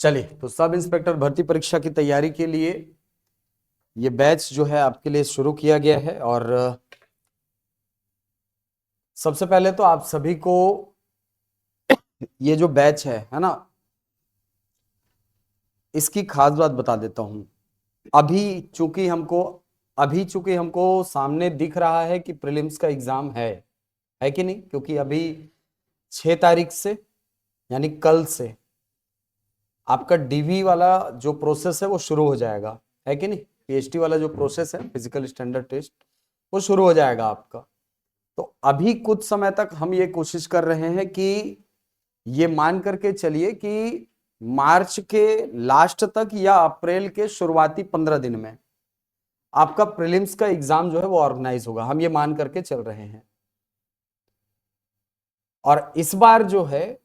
चलिए, तो sub inspector भर्ती परीक्षा की तैयारी के लिए ये बैच जो है आपके लिए शुरू किया गया है। और सबसे पहले तो आप सभी को ये जो बैच है ना, इसकी खास बात बता देता हूं। अभी चूंकि हमको सामने दिख रहा है कि प्रीलिम्स का एग्जाम है कि नहीं, क्योंकि अभी 6 तारीख से यानी कल से आपका डीवी वाला जो प्रोसेस है वो शुरू हो जाएगा, है कि नहीं। पीएचटी वाला जो प्रोसेस है, फिजिकल स्टैंडर्ड टेस्ट, वो शुरू हो जाएगा आपका। तो अभी कुछ समय तक हम ये कोशिश कर रहे हैं कि ये मान करके चलिए कि मार्च के लास्ट तक या अप्रैल के शुरुआती 15 दिन में आपका प्रीलिम्स का एग्जाम जो है वो ऑर्गेनाइज होगा, हम ये मान करके चल रहे हैं। और इस बार जो है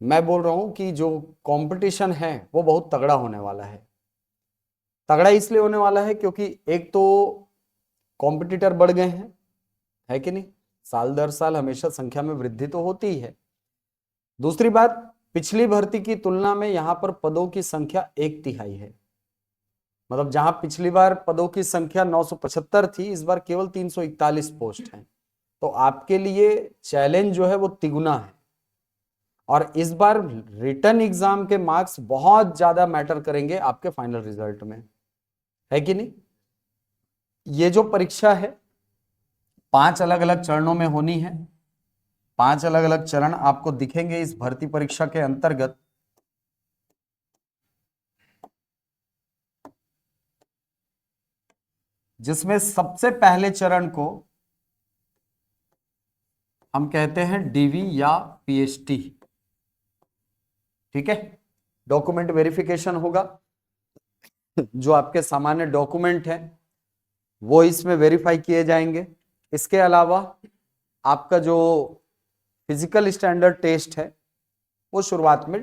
मैं बोल रहा हूं कि जो कंपटीशन है वो बहुत तगड़ा होने वाला है। तगड़ा इसलिए होने वाला है क्योंकि एक तो कॉम्पिटिटर बढ़ गए हैं, है कि नहीं। साल दर साल हमेशा संख्या में वृद्धि तो होती ही है। दूसरी बात, पिछली भर्ती की तुलना में यहां पर पदों की संख्या 1/3 है। मतलब जहां पिछली बार पदों की संख्या 975 थी, इस बार केवल 341 पोस्ट हैं। तो आपके लिए चैलेंज जो है वो तिगुना है। और इस बार रिटन एग्जाम के मार्क्स बहुत ज्यादा मैटर करेंगे आपके फाइनल रिजल्ट में, है कि नहीं। ये जो परीक्षा है 5 अलग अलग चरणों में होनी है। 5 अलग अलग चरण आपको दिखेंगे इस भर्ती परीक्षा के अंतर्गत। जिसमें सबसे पहले चरण को हम कहते हैं डीवी या पीएचटी, ठीक है। डॉक्यूमेंट वेरिफिकेशन होगा। जो आपके सामान्य डॉक्यूमेंट हैं वो इसमें वेरीफाई किए जाएंगे। इसके अलावा आपका जो फिजिकल स्टैंडर्ड टेस्ट है वो शुरुआत में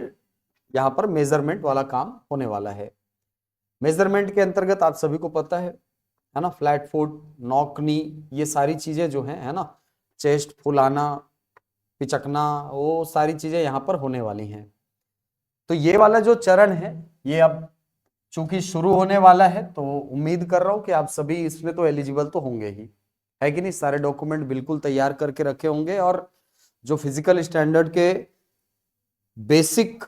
यहां पर मेजरमेंट वाला काम होने वाला है। मेजरमेंट के अंतर्गत आप सभी को पता है ना, फ्लैट फुट, नॉकनी, ये सारी चीजें जो हैं, है ना, चेस्ट फुलाना, पिचकना, वो सारी चीजें यहां पर होने वाली हैं। तो ये वाला जो चरण है ये अब चूंकि शुरू होने वाला है, तो उम्मीद कर रहा हूं कि आप सभी इसमें तो एलिजिबल तो होंगे ही, है कि नहीं। सारे डॉक्यूमेंट बिल्कुल तैयार करके रखे होंगे और जो फिजिकल स्टैंडर्ड के बेसिक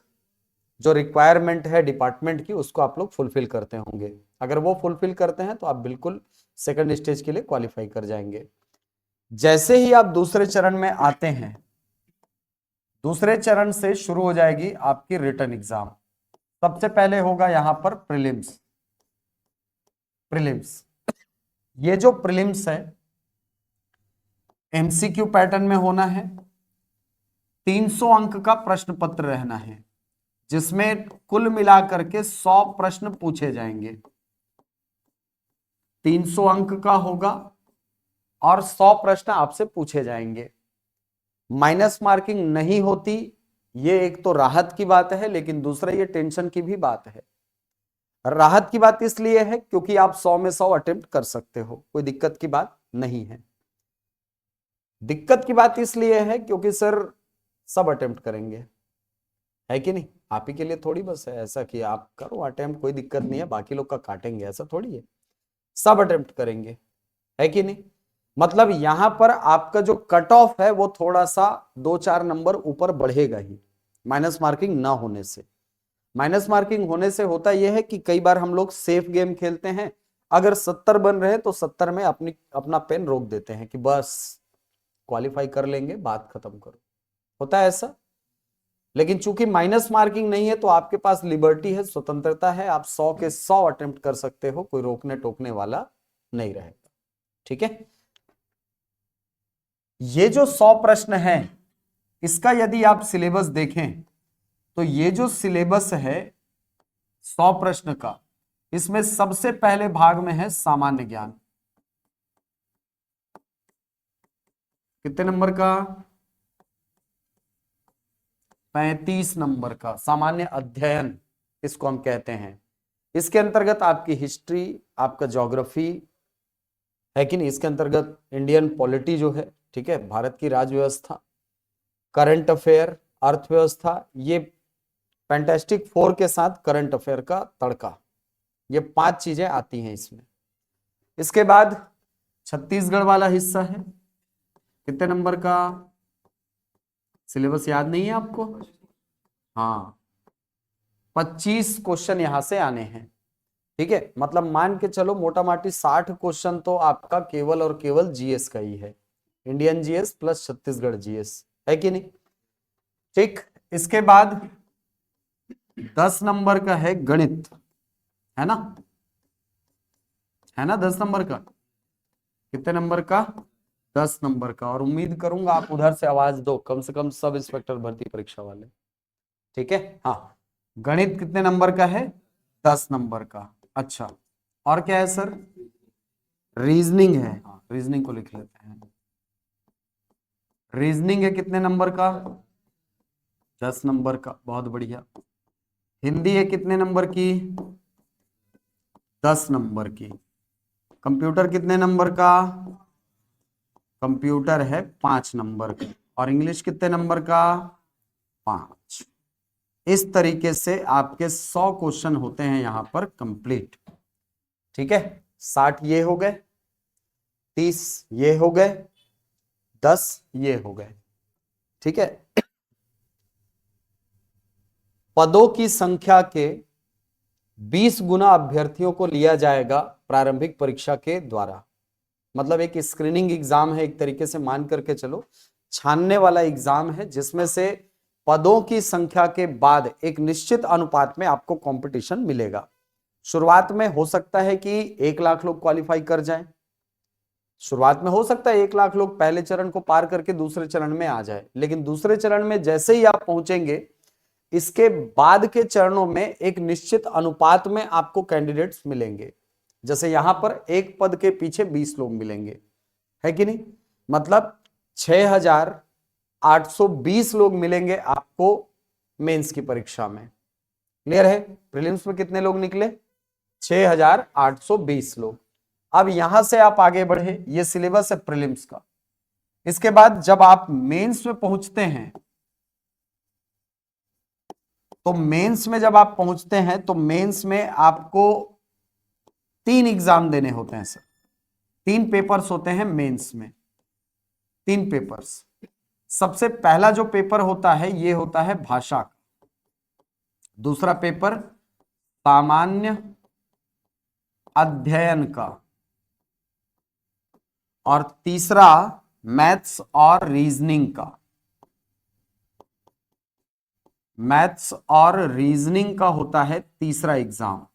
जो रिक्वायरमेंट है डिपार्टमेंट की, उसको आप लोग फुलफिल करते होंगे। अगर वो फुलफिल करते हैं तो आप बिल्कुल सेकंड स्टेज के लिए क्वालिफाई कर जाएंगे। जैसे ही आप दूसरे चरण में आते हैं, दूसरे चरण से शुरू हो जाएगी आपकी रिटन एग्जाम। सबसे पहले होगा यहां पर प्रीलिम्स। प्रीलिम्स, ये जो प्रीलिम्स है एमसीक्यू पैटर्न में होना है। 300 अंक का प्रश्न पत्र रहना है, जिसमें कुल मिलाकर के 100 प्रश्न पूछे जाएंगे। 300 अंक का होगा और 100 प्रश्न आपसे पूछे जाएंगे। माइनस मार्किंग नहीं होती, ये एक तो राहत की बात है, लेकिन दूसरा ये टेंशन की भी बात है। राहत की बात इसलिए है क्योंकि आप 100 में 100 अटेम्प्ट कर सकते हो, कोई दिक्कत की बात नहीं है। दिक्कत की बात इसलिए है क्योंकि सर सब अटेम्प्ट करेंगे, है कि नहीं। आप ही के लिए थोड़ी बस है ऐसा कि आप करो अटेम्प्ट, कोई दिक्कत नहीं है, बाकी लोग का काटेंगे, ऐसा थोड़ी है। सब अटेम्प्ट करेंगे, है कि नहीं। मतलब यहां पर आपका जो कट ऑफ है वो थोड़ा सा 2-4 नंबर ऊपर बढ़ेगा ही, माइनस मार्किंग ना होने से। माइनस मार्किंग होने से होता यह है कि कई बार हम लोग सेफ गेम खेलते हैं। अगर 70 बन रहे तो 70 में अपना पेन रोक देते हैं कि बस क्वालिफाई कर लेंगे, बात खत्म करो, होता है ऐसा। लेकिन चूंकि माइनस मार्किंग नहीं है तो आपके पास लिबर्टी है, स्वतंत्रता है, आप 100 के 100 अटेम्प्ट कर सकते हो, कोई रोकने टोकने वाला नहीं रहेगा, ठीक है। ये जो 100 प्रश्न है, इसका यदि आप सिलेबस देखें तो ये जो सिलेबस है 100 प्रश्न का, इसमें सबसे पहले भाग में है सामान्य ज्ञान। कितने नंबर का? 35 नंबर का सामान्य अध्ययन इसको हम कहते हैं। इसके अंतर्गत आपकी हिस्ट्री, आपका ज्योग्राफी, है कि नहीं, इसके अंतर्गत इंडियन पॉलिटी जो है, ठीक है, भारत की राज व्यवस्था, करंट अफेयर, अर्थव्यवस्था, ये फैंटास्टिक 4 के साथ करंट अफेयर का तड़का, ये 5 चीजें आती हैं इसमें। इसके बाद छत्तीसगढ़ वाला हिस्सा है, कितने नंबर का सिलेबस याद नहीं है आपको? हाँ, 25 क्वेश्चन यहां से आने हैं। ठीक है, मतलब मान के चलो मोटा माटी 60 क्वेश्चन तो आपका केवल और केवल जीएस का ही है, Indian GS plus Chhattisgarh GS, है कि नहीं? ठीक, इसके बाद 10 नंबर का है गणित, है ना? है ना 10 नंबर का? कितने नंबर का? 10 नंबर का। और उम्मीद करूंगा आप उधर से आवाज दो, कम से कम सब इंस्पेक्टर भर्ती परीक्षा वाले। ठीक है, हाँ, गणित कितने नंबर का है? 10 नंबर का। अच्छा, और क्या है सर? रीजनिंग है, हाँ रीजनिंग को लिख लेते हैं। रीजनिंग है कितने नंबर का? 10 नंबर का, बहुत बढ़िया। हिंदी है कितने नंबर की? 10 नंबर की। कंप्यूटर कितने नंबर का? कंप्यूटर है 5 नंबर का। और इंग्लिश कितने नंबर का? 5। इस तरीके से आपके 100 क्वेश्चन होते हैं यहां पर कंप्लीट। ठीक है, 60 ये हो गए, 30 ये हो गए, 10 ये हो गए। ठीक है, पदों की संख्या के 20 गुना अभ्यर्थियों को लिया जाएगा प्रारंभिक परीक्षा के द्वारा। मतलब एक स्क्रीनिंग एग्जाम है, एक तरीके से मान करके चलो, छानने वाला एग्जाम है, जिसमें से पदों की संख्या के बाद एक निश्चित अनुपात में आपको कंपटीशन मिलेगा। शुरुआत में हो सकता है कि 1 लाख लोग क्वालिफाई कर जाएं, शुरुआत में हो सकता है 1 लाख लोग पहले चरण को पार करके दूसरे चरण में आ जाए, लेकिन दूसरे चरण में जैसे ही आप पहुंचेंगे, इसके बाद के चरणों में एक निश्चित अनुपात में आपको कैंडिडेट्स मिलेंगे। जैसे यहां पर एक पद के पीछे 20 लोग मिलेंगे, है कि नहीं? मतलब 6820 लोग मिलेंगे आपको मेंस की परीक्षा में। क्लियर है? प्रीलिम्स में कितने लोग निकले? 6820 लोग। अब यहां से आप आगे बढ़े, ये सिलेबस है प्रीलिम्स का। इसके बाद जब आप मेंस में पहुंचते हैं, तो मेंस में जब आप पहुंचते हैं तो मेंस में आपको 3 एग्जाम देने होते हैं सर, 3 पेपर्स होते हैं मेंस में, 3 पेपर्स। सबसे पहला जो पेपर होता है ये होता है भाषा का, दूसरा पेपर सामान्य अध्ययन का, और तीसरा मैथ्स और रीजनिंग का। मैथ्स और रीजनिंग का होता है तीसरा एग्जाम।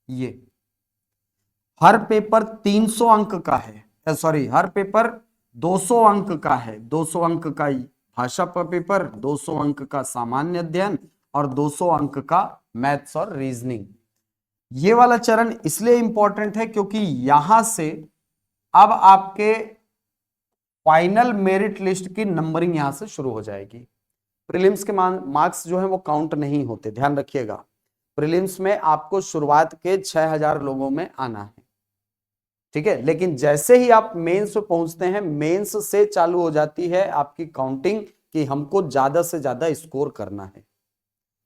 ये हर पेपर 300 अंक का है, सॉरी हर पेपर 200 अंक का है। 200 अंक का ही भाषा का पेपर, 200 अंक का सामान्य अध्ययन और 200 अंक का मैथ्स और रीजनिंग। ये वाला चरण इसलिए इंपॉर्टेंट है क्योंकि यहां से अब आपके फाइनल मेरिट लिस्ट की नंबरिंग यहां से शुरू हो जाएगी। प्रीलिम्स के मार्क्स जो है वो काउंट नहीं होते, ध्यान रखिएगा। प्रीलिम्स में आपको शुरुआत के 6000 लोगों में आना है, ठीक है, लेकिन जैसे ही आप मेंस पे पहुंचते हैं, मेंस से चालू हो जाती है आपकी काउंटिंग कि हमको ज्यादा से ज्यादा स्कोर करना है।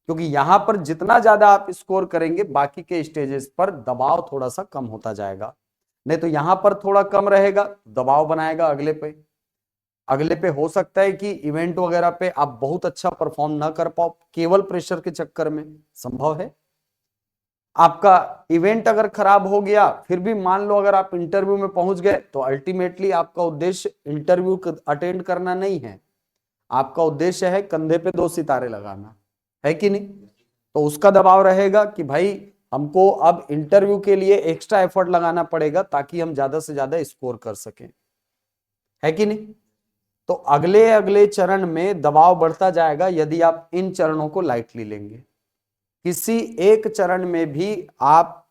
क्योंकि यहां पर जितना ज्यादा आप स्कोर करेंगे, बाकी के स्टेजेस पर दबाव थोड़ा सा कम होता जाएगा। नहीं तो यहां पर थोड़ा कम रहेगा, दबाव बनाएगा अगले पे। अगले पे हो सकता है कि इवेंट वगैरह पे आप बहुत अच्छा परफॉर्म ना कर पाओ, केवल प्रेशर के चक्कर में, संभव है। आपका इवेंट अगर खराब हो गया, फिर भी मान लो अगर आप इंटरव्यू में पहुंच गए, तो अल्टीमेटली आपका उद्देश्य इंटरव्यू अटेंड करना नहीं है, आपका उद्देश्य है कंधे पे 2 सितारे लगाना, है कि नहीं? तो उसका दबाव रहेगा कि भाई हमको अब इंटरव्यू के लिए एक्स्ट्रा एफर्ट लगाना पड़ेगा ताकि हम ज्यादा से ज्यादा स्कोर कर सकें, है कि नहीं? तो अगले अगले चरण में दबाव बढ़ता जाएगा यदि आप इन चरणों को लाइटली लेंगे। किसी एक चरण में भी आप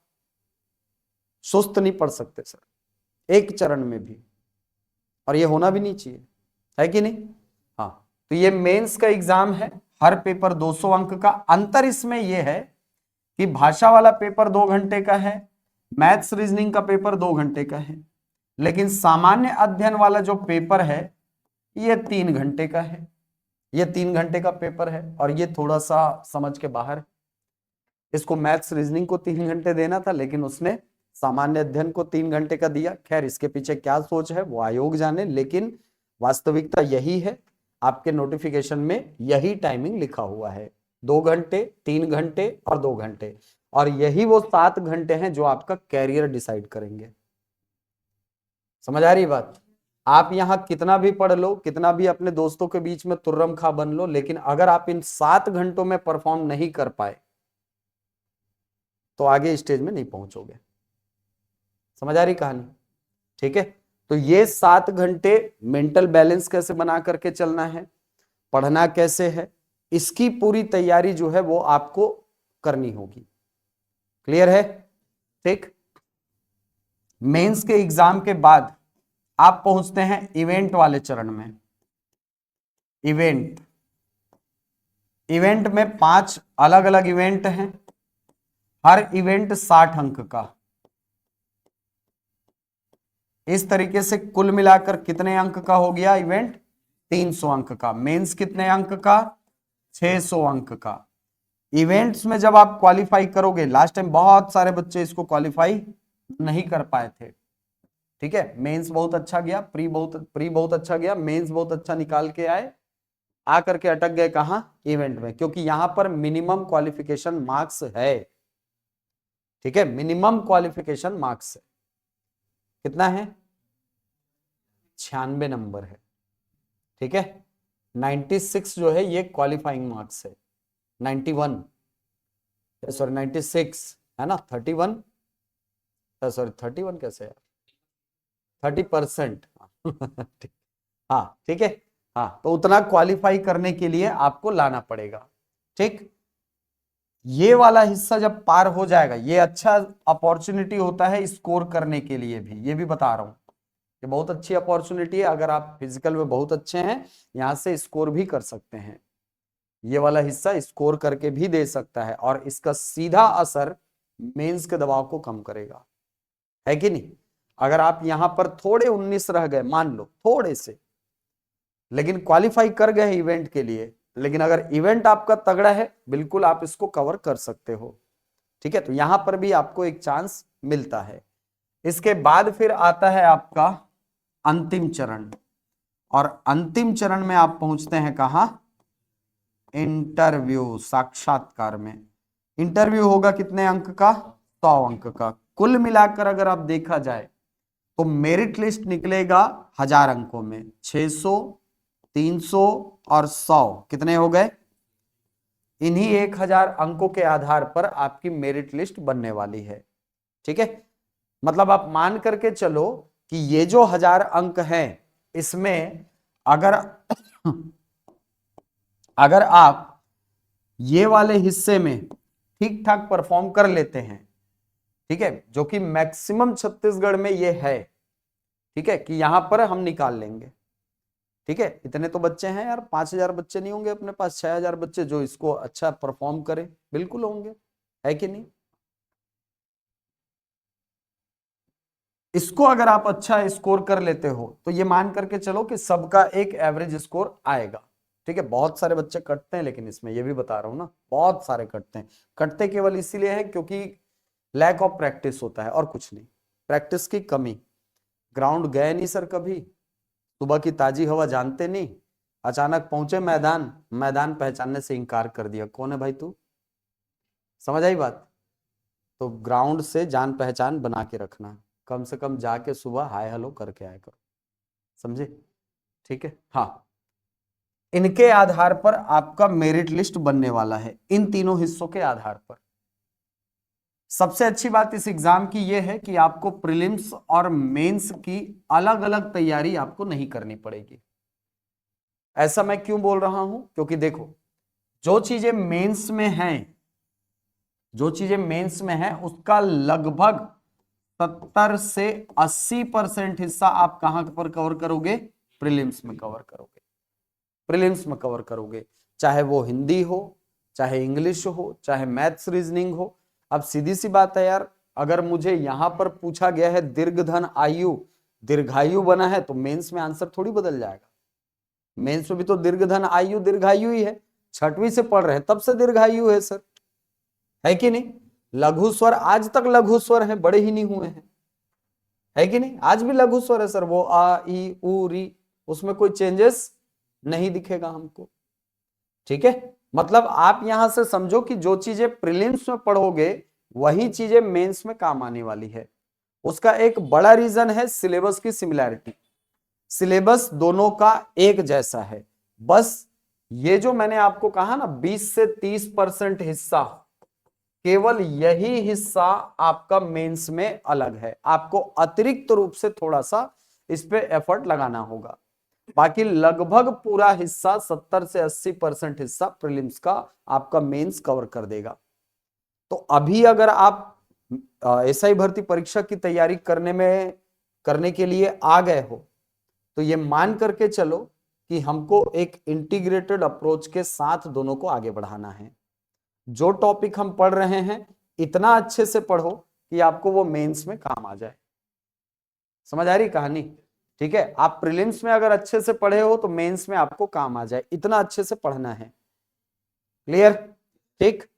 सुस्त नहीं पड़ सकते सर, एक चरण में भी, और ये होना भी नहीं चाहिए, है कि नहीं? हाँ, तो ये मेंस का एग्जाम है, हर पेपर 200 अंक का। अंतर इसमें यह है कि भाषा वाला पेपर 2 घंटे का है, मैथ्स रीजनिंग का पेपर 2 घंटे का है, लेकिन सामान्य अध्ययन वाला जो पेपर है ये 3 घंटे का है। ये 3 घंटे का पेपर है और ये थोड़ा सा समझ के बाहर है। इसको मैथ्स रीजनिंग को 3 घंटे देना था, लेकिन उसने सामान्य अध्ययन को 3 घंटे का दिया। खैर इसके पीछे क्या सोच है वो आयोग जाने, लेकिन वास्तविकता यही है, आपके नोटिफिकेशन में यही टाइमिंग लिखा हुआ है, 2 घंटे, 3 घंटे और 2 घंटे, और यही वो 7 घंटे हैं जो आपका कैरियर डिसाइड करेंगे। समझ आ रही बात? आप यहां कितना भी पढ़ लो, कितना भी अपने दोस्तों के बीच में तुर्रम खा बन लो, लेकिन अगर आप इन 7 घंटों में परफॉर्म नहीं कर पाए तो आगे स्टेज में नहीं पहुंचोगे। समझ आ रही कहानी? ठीक है, तो ये 7 घंटे मेंटल बैलेंस कैसे बना करके चलना है, पढ़ना कैसे है, इसकी पूरी तैयारी जो है वो आपको करनी होगी। क्लियर है? ठीक। मेंस के एग्जाम के बाद आप पहुंचते हैं इवेंट वाले चरण में। इवेंट, इवेंट में 5 अलग अलग इवेंट हैं, हर इवेंट 60 अंक का। इस तरीके से कुल मिलाकर कितने अंक का हो गया इवेंट? 300 अंक का। मेंस कितने अंक का? 600 अंक का। इवेंट्स में जब आप क्वालिफाई करोगे, लास्ट टाइम बहुत सारे बच्चे इसको क्वालिफाई नहीं कर पाए थे, ठीक है, मेंस बहुत अच्छा गया, प्री बहुत अच्छा गया, मेंस बहुत अच्छा निकाल के आए, आकर के अटक गए कहां? इवेंट में, क्योंकि यहां पर मिनिमम क्वालिफिकेशन मार्क्स है। ठीक है, मिनिमम क्वालिफिकेशन मार्क्स है, कितना है? 96 नंबर है। ठीक है, 96 जो है ये क्वालिफाइंग मार्क्स है, 91 सॉरी 96 है ना, 31 सॉरी 31 कैसे है, 30%। हाँ ठीक है, हाँ, तो उतना क्वालिफाई करने के लिए आपको लाना पड़ेगा। ठीक, ये वाला हिस्सा जब पार हो जाएगा, ये अच्छा अपॉर्चुनिटी होता है स्कोर करने के लिए भी, ये भी बता रहा हूं, ये बहुत अच्छी अपॉर्चुनिटी है। अगर आप फिजिकल में बहुत अच्छे हैं, यहां से स्कोर भी कर सकते हैं, ये वाला हिस्सा स्कोर करके भी दे सकता है, और इसका सीधा असर मेंस के दबाव को कम करेगा, है कि नहीं? अगर आप यहां पर थोड़े 19 रह गए, मान लो थोड़े से, लेकिन क्वालिफाई कर गए इवेंट के लिए, लेकिन अगर इवेंट आपका तगड़ा है, बिल्कुल आप इसको कवर कर सकते हो। ठीक है, तो यहां पर भी आपको एक चांस मिलता है। इसके बाद फिर आता है आपका अंतिम चरण, और अंतिम चरण में आप पहुंचते हैं कहां? इंटरव्यू, साक्षात्कार में। इंटरव्यू होगा कितने अंक का? 100 अंक का। कुल मिलाकर अगर आप देखा जाए तो मेरिट लिस्ट निकलेगा 1000 अंकों में, 600, 300 और 100 कितने हो गए? इन्हीं 1000 अंकों के आधार पर आपकी मेरिट लिस्ट बनने वाली है। ठीक है, मतलब आप मान करके चलो कि ये जो 1000 अंक हैं, इसमें अगर अगर आप ये वाले हिस्से में ठीक ठाक परफॉर्म कर लेते हैं, ठीक है, जो कि मैक्सिमम छत्तीसगढ़ में ये है, ठीक है, कि यहां पर हम निकाल लेंगे। ठीक है, इतने तो बच्चे हैं यार, 5000 बच्चे नहीं होंगे अपने पास? 6000 बच्चे जो इसको अच्छा परफॉर्म करें, बिल्कुल होंगे, है कि नहीं? इसको अगर आप अच्छा स्कोर कर लेते हो तो ये मान करके चलो कि सबका एक एवरेज स्कोर आएगा। ठीक है, बहुत सारे बच्चे कटते हैं, लेकिन इसमें ये भी बता रहा हूं ना, बहुत सारे कटते हैं। कटते केवल इसीलिए है क्योंकि लैक ऑफ प्रैक्टिस होता है, और कुछ नहीं, प्रैक्टिस की कमी। ग्राउंड गए नहीं सर कभी, सुबह की ताजी हवा जानते नहीं, अचानक पहुंचे मैदान, मैदान पहचानने से इंकार कर दिया, कौन है भाई तू? समझ आई बात? तो ग्राउंड से जान पहचान बना के रखना, कम से कम जाके सुबह हाय हेलो करके आया करो, समझे? ठीक है, हाँ, इनके आधार पर आपका मेरिट लिस्ट बनने वाला है, इन तीनों हिस्सों के आधार पर। सबसे अच्छी बात इस एग्जाम की यह है कि आपको प्रीलिम्स और मेंस की अलग अलग तैयारी आपको नहीं करनी पड़ेगी। ऐसा मैं क्यों बोल रहा हूं? क्योंकि देखो, जो चीजें मेंस में हैं, जो चीजें मेंस में हैं, उसका लगभग 70 से 80% हिस्सा आप कहां पर कवर करोगे? प्रीलिम्स में कवर करोगे, प्रीलिम्स में कवर करोगे, चाहे वो हिंदी हो, चाहे इंग्लिश हो, चाहे मैथ्स रीजनिंग हो। अब सीधी सी बात है यार, अगर मुझे यहां पर पूछा गया है दीर्घ धन आयु, दीर्घायु बना है, तो मेंस में आंसर थोड़ी बदल जाएगा। मेंस में भी तो दीर्घधन आयु दीर्घायु ही है, छठवीं से पढ़ रहे हैं तब से दीर्घायु है सर, है कि नहीं। लघु स्वर आज तक लघु स्वर है, बड़े ही नहीं हुए हैं, है कि नहीं, आज भी लघु स्वर है सर, वो आ ई उ री, उसमें कोई चेंजेस नहीं दिखेगा हमको। ठीक है, मतलब आप यहां से समझो कि जो चीजें प्रीलिम्स में पढ़ोगे वही चीजें मेंस में काम आने वाली है। उसका एक बड़ा रीजन है सिलेबस की सिमिलैरिटी, सिलेबस दोनों का एक जैसा है। बस ये जो मैंने आपको कहा ना 20 से 30% हिस्सा, केवल यही हिस्सा आपका मेंस में अलग है, आपको अतिरिक्त रूप से थोड़ा सा इस पे एफर्ट लगाना होगा। बाकी लगभग पूरा हिस्सा 70 से 80% हिस्सा प्रीलिम्स का आपका मेंस कवर कर देगा। तो अभी अगर आप एसआई भर्ती परीक्षा की तैयारी करने के लिए आ गए हो तो ये मान करके चलो कि हमको एक इंटीग्रेटेड अप्रोच के साथ दोनों को आगे बढ़ाना है। जो टॉपिक हम पढ़ रहे हैं इतना अच्छे से पढ़ो कि आपको वो मेंस में काम आ जाए। समझ आ रही कहानी? ठीक है, आप प्रीलिम्स में अगर अच्छे से पढ़े हो तो मेंस में आपको काम आ जाए, इतना अच्छे से पढ़ना है। क्लियर? ठीक,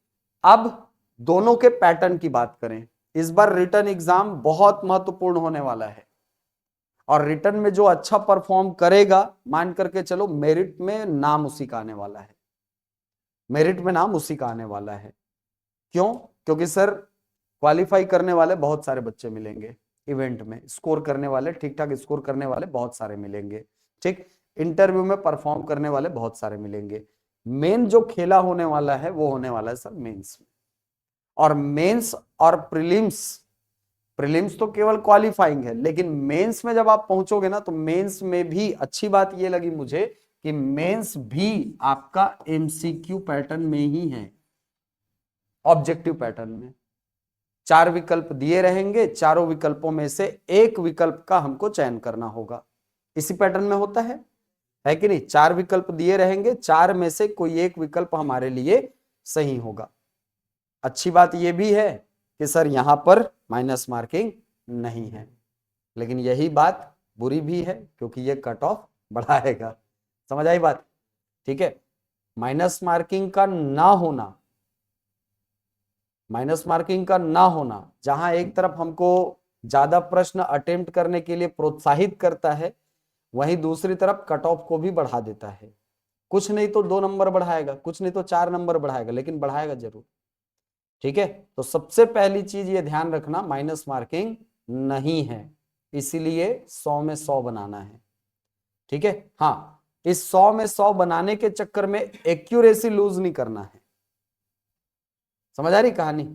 अब दोनों के पैटर्न की बात करें। इस बार रिटन एग्जाम बहुत महत्वपूर्ण होने वाला है और रिटन में जो अच्छा परफॉर्म करेगा मान करके चलो मेरिट में नाम उसी का आने वाला है, मेरिट में नाम उसी का आने वाला है। क्यों? क्योंकि सर क्वालिफाई करने वाले बहुत सारे बच्चे मिलेंगे इवेंट में, स्कोर करने वाले, ठीक ठाक स्कोर करने वाले बहुत सारे मिलेंगे, ठीक, इंटरव्यू में परफॉर्म करने वाले बहुत सारे मिलेंगे। मेन जो खेला होने वाला है वो होने वाला है सर मेंस में। और मेंस और प्रीलिम्स, प्रीलिम्स तो केवल क्वालिफाइंग है, लेकिन मेंस में जब आप पहुंचोगे ना तो मेंस में भी अच्छी बात ये लगी मुझे कि मेंस भी आपका एमसीक्यू पैटर्न में ही है, ऑब्जेक्टिव पैटर्न में। 4 विकल्प दिए रहेंगे, चारों विकल्पों में से एक विकल्प का हमको चयन करना होगा, इसी पैटर्न में होता है कि नहीं। 4 विकल्प दिए रहेंगे, 4 में से कोई एक विकल्प हमारे लिए सही होगा। अच्छी बात यह भी है कि सर यहां पर माइनस मार्किंग नहीं है, लेकिन यही बात बुरी भी है क्योंकि ये कट ऑफ बढ़ाएगा। समझ आई बात? ठीक है, माइनस मार्किंग का ना होना, माइनस मार्किंग का ना होना जहां एक तरफ हमको ज्यादा प्रश्न अटेम्प्ट करने के लिए प्रोत्साहित करता है, वहीं दूसरी तरफ कट ऑफ को भी बढ़ा देता है। कुछ नहीं तो 2 नंबर बढ़ाएगा, कुछ नहीं तो 4 नंबर बढ़ाएगा, लेकिन बढ़ाएगा जरूर। ठीक है, तो सबसे पहली चीज ये ध्यान रखना माइनस मार्किंग नहीं है, इसीलिए 100 में 100 बनाना है। ठीक है, हाँ, इस 100 में 100 बनाने के चक्कर में एक्यूरेसी लूज नहीं करना है। समझ आ रही कहानी?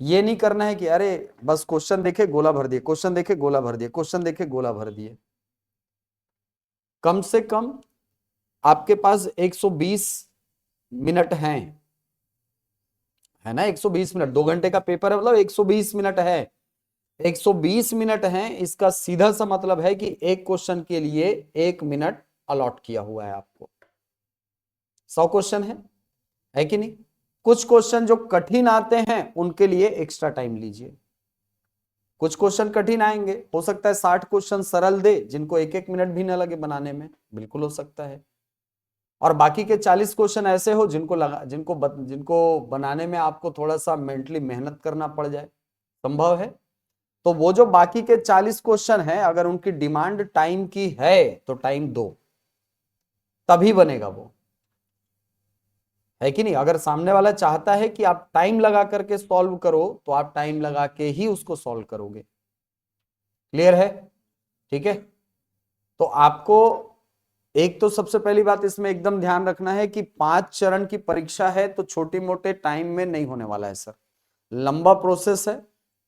ये नहीं करना है कि अरे बस क्वेश्चन देखे गोला भर दिए, क्वेश्चन देखे गोला भर दिए, क्वेश्चन देखे गोला भर दिए। कम से कम आपके पास 120 मिनट हैं, है ना, 120 मिनट, 2 घंटे का पेपर है मतलब 120 मिनट है, 120 मिनट हैं। इसका सीधा सा मतलब है कि एक क्वेश्चन के लिए 1 मिनट अलॉट किया हुआ है आपको। 100 क्वेश्चन है कि नहीं? कुछ क्वेश्चन जो कठिन आते हैं उनके लिए एक्स्ट्रा टाइम लीजिए, कुछ क्वेश्चन कठिन आएंगे, हो सकता है 60 क्वेश्चन सरल दे जिनको 1-1 मिनट भी ना लगे बनाने में, बिल्कुल हो सकता है। और बाकी के 40 क्वेश्चन ऐसे हो जिनको बनाने में आपको थोड़ा सा मेंटली मेहनत करना पड़ जाए, संभव है। तो वो जो बाकी के 40 क्वेश्चन है अगर उनकी डिमांड टाइम की है तो टाइम दो, तभी बनेगा वो, है कि नहीं। अगर सामने वाला चाहता है कि आप टाइम लगा करके सॉल्व करो तो आप टाइम लगा के ही उसको सॉल्व करोगे। क्लियर है? ठीक है, तो आपको एक तो सबसे पहली बात इसमें एकदम ध्यान रखना है कि 5 चरण की परीक्षा है तो छोटे मोटे टाइम में नहीं होने वाला है सर, लंबा प्रोसेस है,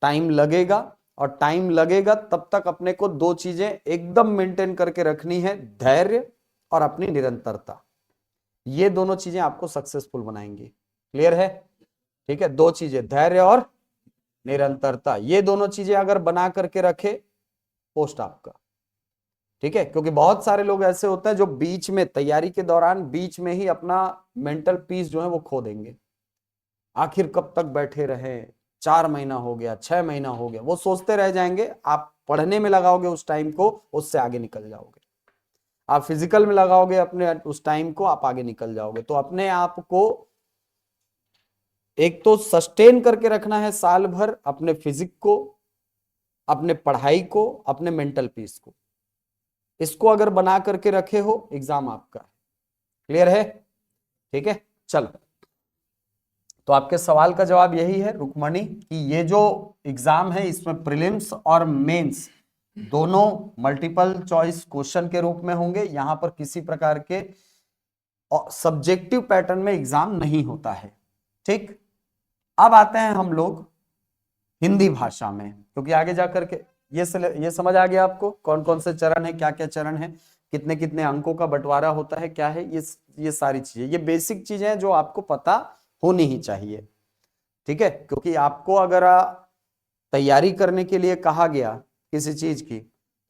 टाइम लगेगा। और टाइम लगेगा तब तक अपने को 2 चीजें एकदम मेंटेन करके रखनी है, धैर्य और अपनी निरंतरता। ये दोनों चीजें आपको सक्सेसफुल बनाएंगी। क्लियर है? ठीक है, 2 चीजें, धैर्य और निरंतरता, ये दोनों चीजें अगर बना करके रखे पोस्ट आपका। ठीक है, क्योंकि बहुत सारे लोग ऐसे होते हैं जो बीच में तैयारी के दौरान बीच में ही अपना मेंटल पीस जो है वो खो देंगे। आखिर कब तक बैठे रहे, 4 महीना हो गया, 6 महीना हो गया, वो सोचते रह जाएंगे। आप पढ़ने में लगाओगे उस टाइम को, उससे आगे निकल जाओगे। आप फिजिकल में लगाओगे अपने उस टाइम को, आप आगे निकल जाओगे। तो अपने आप को एक तो सस्टेन करके रखना है साल भर, अपने फिजिक को, अपने पढ़ाई को, अपने मेंटल पीस को। इसको अगर बना करके रखे हो, एग्जाम आपका क्लियर है। ठीक है, चलो। तो आपके सवाल का जवाब यही है रुक्मणी कि ये जो एग्जाम है इसमें प्रीलिम्स और मेंस दोनों मल्टीपल चॉइस क्वेश्चन के रूप में होंगे। यहां पर किसी प्रकार के सब्जेक्टिव पैटर्न में एग्जाम नहीं होता है। ठीक, अब आते हैं हम लोग हिंदी भाषा में, क्योंकि आगे जाकर के ये समझ आ गया आपको कौन कौन से चरण है, क्या क्या चरण है, कितने कितने अंकों का बंटवारा होता है, क्या है ये सारी चीजें, ये बेसिक चीजें हैं जो आपको पता होनी ही चाहिए। ठीक है, क्योंकि आपको अगर तैयारी करने के लिए कहा गया किसी चीज की,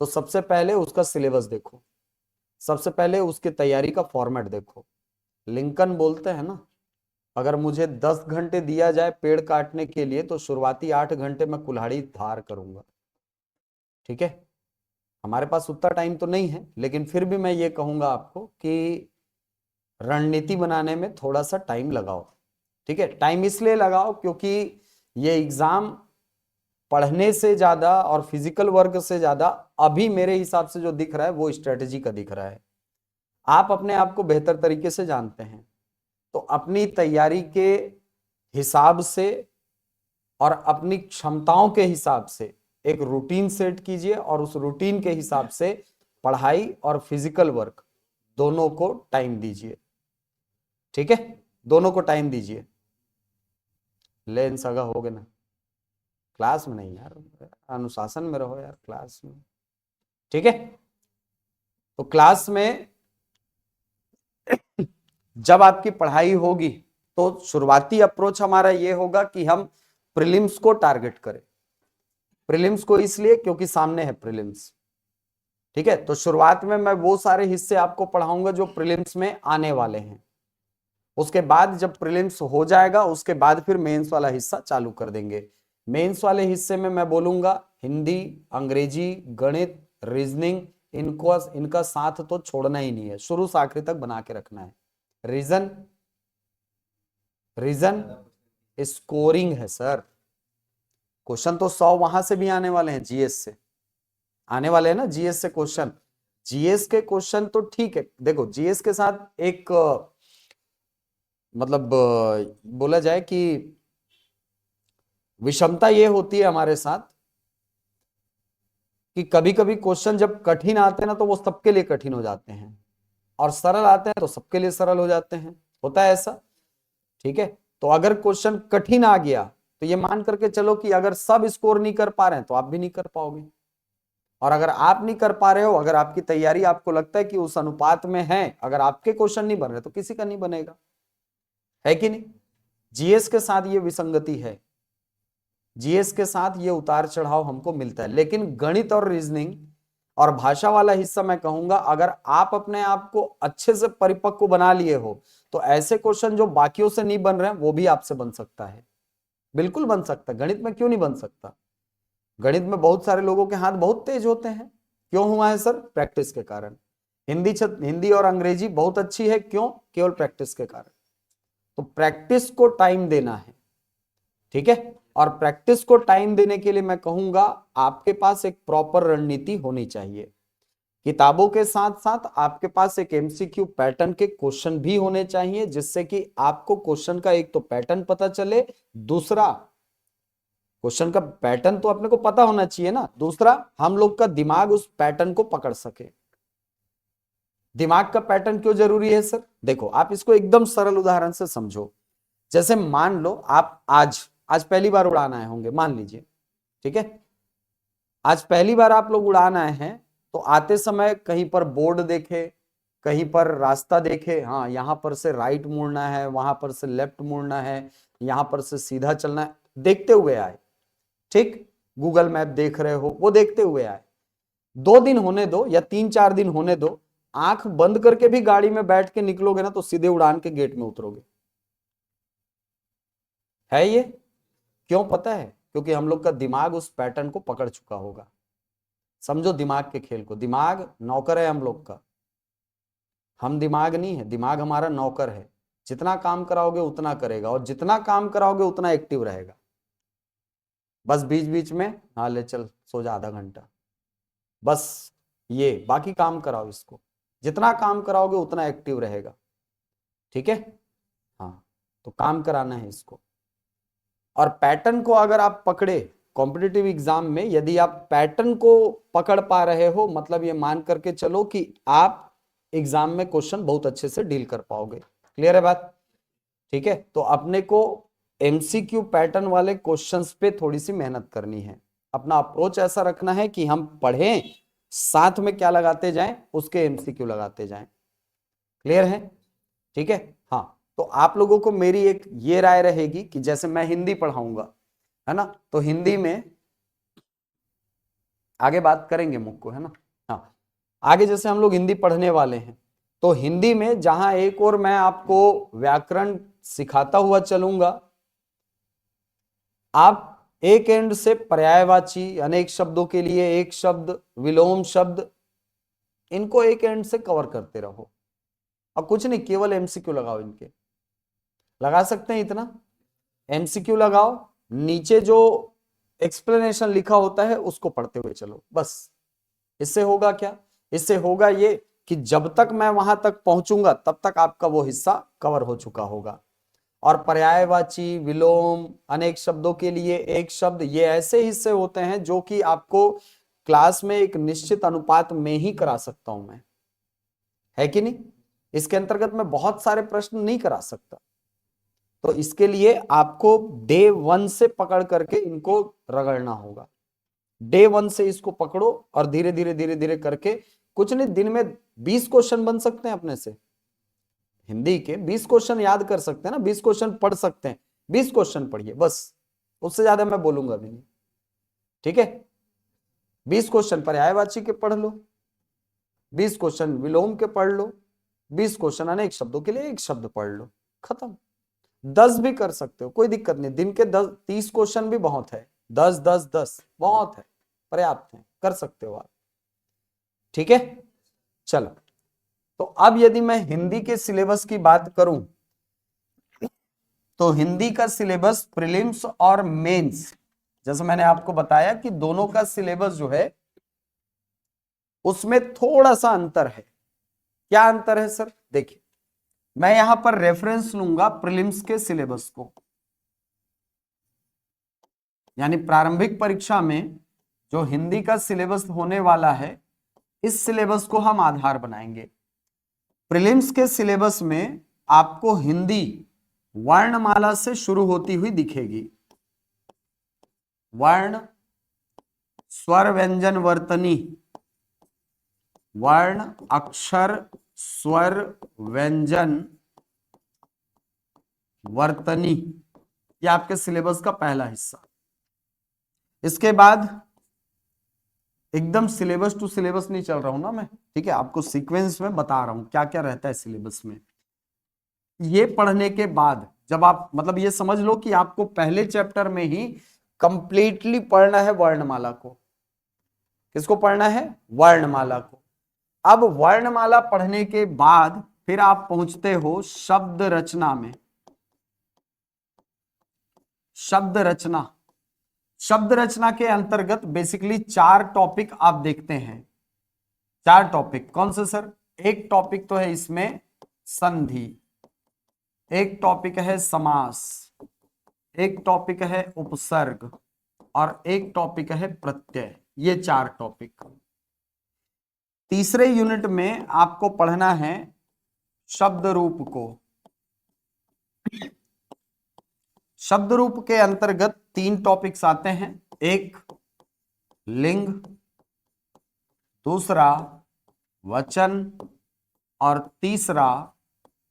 तो सबसे पहले उसका सिलेबस देखो, सबसे पहले उसके तैयारी का फॉर्मेट देखो। लिंकन बोलते हैं ना, अगर मुझे 10 घंटे दिया जाए पेड़ काटने के लिए तो शुरुआती 8 घंटे में कुल्हाड़ी धार करूंगा। ठीक है, हमारे पास उतना टाइम तो नहीं है, लेकिन फिर भी मैं ये कहूंगा आपको कि रणनीति बनाने में थोड़ा सा टाइम लगाओ। ठीक है, टाइम इसलिए लगाओ क्योंकि ये एग्जाम पढ़ने से ज्यादा और फिजिकल वर्क से ज्यादा अभी मेरे हिसाब से जो दिख रहा है वो स्ट्रेटेजी का दिख रहा है। आप अपने आप को बेहतर तरीके से जानते हैं, तो अपनी तैयारी के हिसाब से और अपनी क्षमताओं के हिसाब से एक रूटीन सेट कीजिए, और उस रूटीन के हिसाब से पढ़ाई और फिजिकल वर्क दोनों को टाइम दीजिए। ठीक है, दोनों को टाइम दीजिए। लेन सगा हो गए ना, क्लास में नहीं यार, अनुशासन में रहो यार क्लास में। ठीक है, तो क्लास में जब आपकी पढ़ाई होगी तो शुरुआती अप्रोच हमारा ये होगा कि हम प्रीलिम्स को टारगेट करें। प्रीलिम्स को इसलिए क्योंकि सामने है प्रीलिम्स। ठीक है, तो शुरुआत में मैं वो सारे हिस्से आपको पढ़ाऊंगा जो प्रीलिम्स में आने वाले हैं। उसके बाद जब प्रीलिम्स हो जाएगा उसके बाद फिर मेंस वाला हिस्सा चालू कर देंगे। मेंस वाले हिस्से में मैं बोलूंगा हिंदी, अंग्रेजी, गणित, रीजनिंग, इनको इनका साथ तो छोड़ना ही नहीं है, शुरू से आखिरी तक बना के रखना है। रीजन, रीजन स्कोरिंग है सर। क्वेश्चन तो 100 वहां से भी आने वाले हैं, जीएस से आने वाले हैं ना, जीएस से क्वेश्चन। जीएस के क्वेश्चन तो ठीक है, देखो जीएस के साथ एक मतलब बोला जाए कि विषमता ये होती है हमारे साथ कि कभी कभी क्वेश्चन जब कठिन आते हैं ना तो वो सबके लिए कठिन हो जाते हैं, और सरल आते हैं तो सबके लिए सरल हो जाते हैं, होता है ऐसा। ठीक है, तो अगर क्वेश्चन कठिन आ गया तो ये मान करके चलो कि अगर सब स्कोर नहीं कर पा रहे हैं तो आप भी नहीं कर पाओगे, और अगर आप नहीं कर पा रहे हो, अगर आपकी तैयारी आपको लगता है कि उस अनुपात में है, अगर आपके क्वेश्चन नहीं बन रहे तो किसी का नहीं बनेगा, है कि नहीं। जीएस के साथ ये विसंगति है, जीएस के साथ ये उतार चढ़ाव हमको मिलता है, लेकिन गणित और रीजनिंग और भाषा वाला हिस्सा मैं कहूंगा अगर आप अपने आप को अच्छे से परिपक्व बना लिए हो तो ऐसे क्वेश्चन जो बाकियों से नहीं बन रहे हैं वो भी आपसे बन सकता है, बिल्कुल बन सकता है। गणित में क्यों नहीं बन सकता, गणित में बहुत सारे लोगों के हाथ बहुत तेज होते हैं, क्यों हुआ है सर, प्रैक्टिस के कारण। हिंदी और अंग्रेजी बहुत अच्छी है, क्यों, केवल प्रैक्टिस के कारण। तो प्रैक्टिस को टाइम देना है। ठीक है, और प्रैक्टिस को टाइम देने के लिए मैं कहूंगा आपके पास एक प्रॉपर रणनीति होनी चाहिए। किताबों के साथ साथ आपके पास एक एमसीक्यू पैटर्न के क्वेश्चन भी होने चाहिए, जिससे कि आपको क्वेश्चन का एक तो पैटर्न पता चले, दूसरा क्वेश्चन का पैटर्न तो अपने को पता होना चाहिए ना, दूसरा हम लोग का दिमाग उस पैटर्न को पकड़ सके। दिमाग का पैटर्न क्यों जरूरी है सर, देखो आप इसको एकदम सरल उदाहरण से समझो। जैसे मान लो आप आज आज पहली बार उड़ान आए होंगे, मान लीजिए। ठीक है, आज पहली बार आप लोग उड़ान आए हैं, तो आते समय कहीं पर बोर्ड देखे, कहीं पर रास्ता देखे, हाँ यहां पर से राइट मुड़ना है, वहां पर से लेफ्ट मुड़ना है, यहां पर से सीधा चलना है, देखते हुए आए। ठीक, गूगल मैप देख रहे हो, वो देखते हुए आए। 2 दिन होने दो या 3-4 दिन होने दो, आंख बंद करके भी गाड़ी में बैठ के निकलोगे ना तो सीधे उड़ान के गेट में उतरोगे, है ये। क्यों पता है, क्योंकि हम लोग का दिमाग उस पैटर्न को पकड़ चुका होगा। समझो दिमाग के खेल को, दिमाग नौकर है हम लोग का, हम दिमाग नहीं है, दिमाग हमारा नौकर है, जितना काम कराओगे उतना करेगा, और जितना काम कराओगे उतना एक्टिव रहेगा। बस बीच बीच में हाँ ले चल सो जा आधा घंटा, बस ये, बाकी काम कराओ इसको, जितना काम कराओगे उतना एक्टिव रहेगा। ठीक है, हाँ, तो काम कराना है इसको। और पैटर्न को अगर आप पकड़े कॉम्पिटिटिव एग्जाम में, यदि आप पैटर्न को पकड़ पा रहे हो, मतलब ये मान करके चलो कि आप एग्जाम में क्वेश्चन बहुत अच्छे से डील कर पाओगे। क्लियर है बात? ठीक है, तो अपने को एमसीक्यू पैटर्न वाले क्वेश्चंस पे थोड़ी सी मेहनत करनी है। अपना अप्रोच ऐसा रखना है कि हम पढ़ें, साथ में क्या लगाते जाएं, उसके एमसीक्यू लगाते जाएं। क्लियर है? ठीक है, हाँ। तो आप लोगों को मेरी एक ये राय रहेगी कि जैसे मैं हिंदी पढ़ाऊंगा, है ना, तो हिंदी में आगे बात करेंगे मुझको, है ना, हाँ, आगे जैसे हम लोग हिंदी पढ़ने वाले हैं, तो हिंदी में जहां एक और मैं आपको व्याकरण सिखाता हुआ चलूंगा, आप एक एंड से पर्यायवाची, अनेक शब्दों के लिए एक शब्द, विलोम शब्द, इनको एक एंड से कवर करते रहो। और कुछ नहीं, केवल एमसीक्यू लगाओ, इनके लगा सकते हैं इतना, एमसीक्यू लगाओ, नीचे जो एक्सप्लेनेशन लिखा होता है उसको पढ़ते हुए चलो, बस। इससे होगा क्या? इससे होगा ये कि जब तक मैं वहां तक पहुंचूंगा तब तक आपका वो हिस्सा कवर हो चुका होगा। और पर्यायवाची, विलोम, अनेक शब्दों के लिए एक शब्द, ये ऐसे हिस्से होते हैं जो कि आपको क्लास में एक निश्चित अनुपात में ही करा सकता हूं मैं, है कि नहीं? इसके अंतर्गत मैं बहुत सारे प्रश्न नहीं करा सकता। तो इसके लिए आपको डे 1 से पकड़ करके इनको रगड़ना होगा। डे 1 से इसको पकड़ो और धीरे धीरे धीरे धीरे करके, कुछ नहीं, दिन में 20 क्वेश्चन बन सकते हैं अपने से। हिंदी के 20 क्वेश्चन याद कर सकते हैं ना, 20 क्वेश्चन पढ़ सकते हैं, 20 क्वेश्चन पढ़िए बस, उससे ज्यादा मैं बोलूंगा भी नहीं। ठीक है, 20 क्वेश्चन पर्यायवाची के पढ़ लो, 20 क्वेश्चन विलोम के पढ़ लो, 20 क्वेश्चन अनेक शब्दों के लिए एक शब्द पढ़ लो, खत्म। 10 भी कर सकते हो, कोई दिक्कत नहीं, दिन के 30 क्वेश्चन भी बहुत है, 10 10 10 बहुत है, पर्याप्त है, कर सकते हो आप। ठीक है, चलो। तो अब यदि मैं हिंदी के सिलेबस की बात करूं, तो हिंदी का सिलेबस प्रीलिम्स और मेंस, जैसे मैंने आपको बताया कि दोनों का सिलेबस जो है उसमें थोड़ा सा अंतर है। क्या अंतर है सर? देखिए, मैं यहां पर रेफरेंस लूंगा प्रीलिम्स के सिलेबस को, यानी प्रारंभिक परीक्षा में जो हिंदी का सिलेबस होने वाला है, इस सिलेबस को हम आधार बनाएंगे। प्रीलिम्स के सिलेबस में आपको हिंदी वर्णमाला से शुरू होती हुई दिखेगी, वर्ण, स्वर, व्यंजन, वर्तनी, वर्ण, अक्षर, स्वर, व्यंजन, वर्तनी, ये आपके सिलेबस का पहला हिस्सा। इसके बाद एकदम सिलेबस टू सिलेबस नहीं चल रहा हूं ना मैं, ठीक है, आपको सीक्वेंस में बता रहा हूं क्या क्या रहता है सिलेबस में। ये पढ़ने के बाद जब आप, मतलब ये समझ लो कि आपको पहले चैप्टर में ही कंप्लीटली पढ़ना है वर्णमाला को। किसको पढ़ना है? वर्णमाला को। अब वर्णमाला पढ़ने के बाद फिर आप पहुंचते हो शब्द रचना में। शब्द रचना, शब्द रचना के अंतर्गत बेसिकली 4 टॉपिक आप देखते हैं। 4 टॉपिक कौन से सर? एक टॉपिक तो है इसमें संधि, एक टॉपिक है समास, एक टॉपिक है उपसर्ग, और एक टॉपिक है प्रत्यय। ये 4 टॉपिक। तीसरे यूनिट में आपको पढ़ना है शब्द रूप को। शब्द रूप के अंतर्गत 3 टॉपिक्स आते हैं, एक लिंग, दूसरा वचन, और तीसरा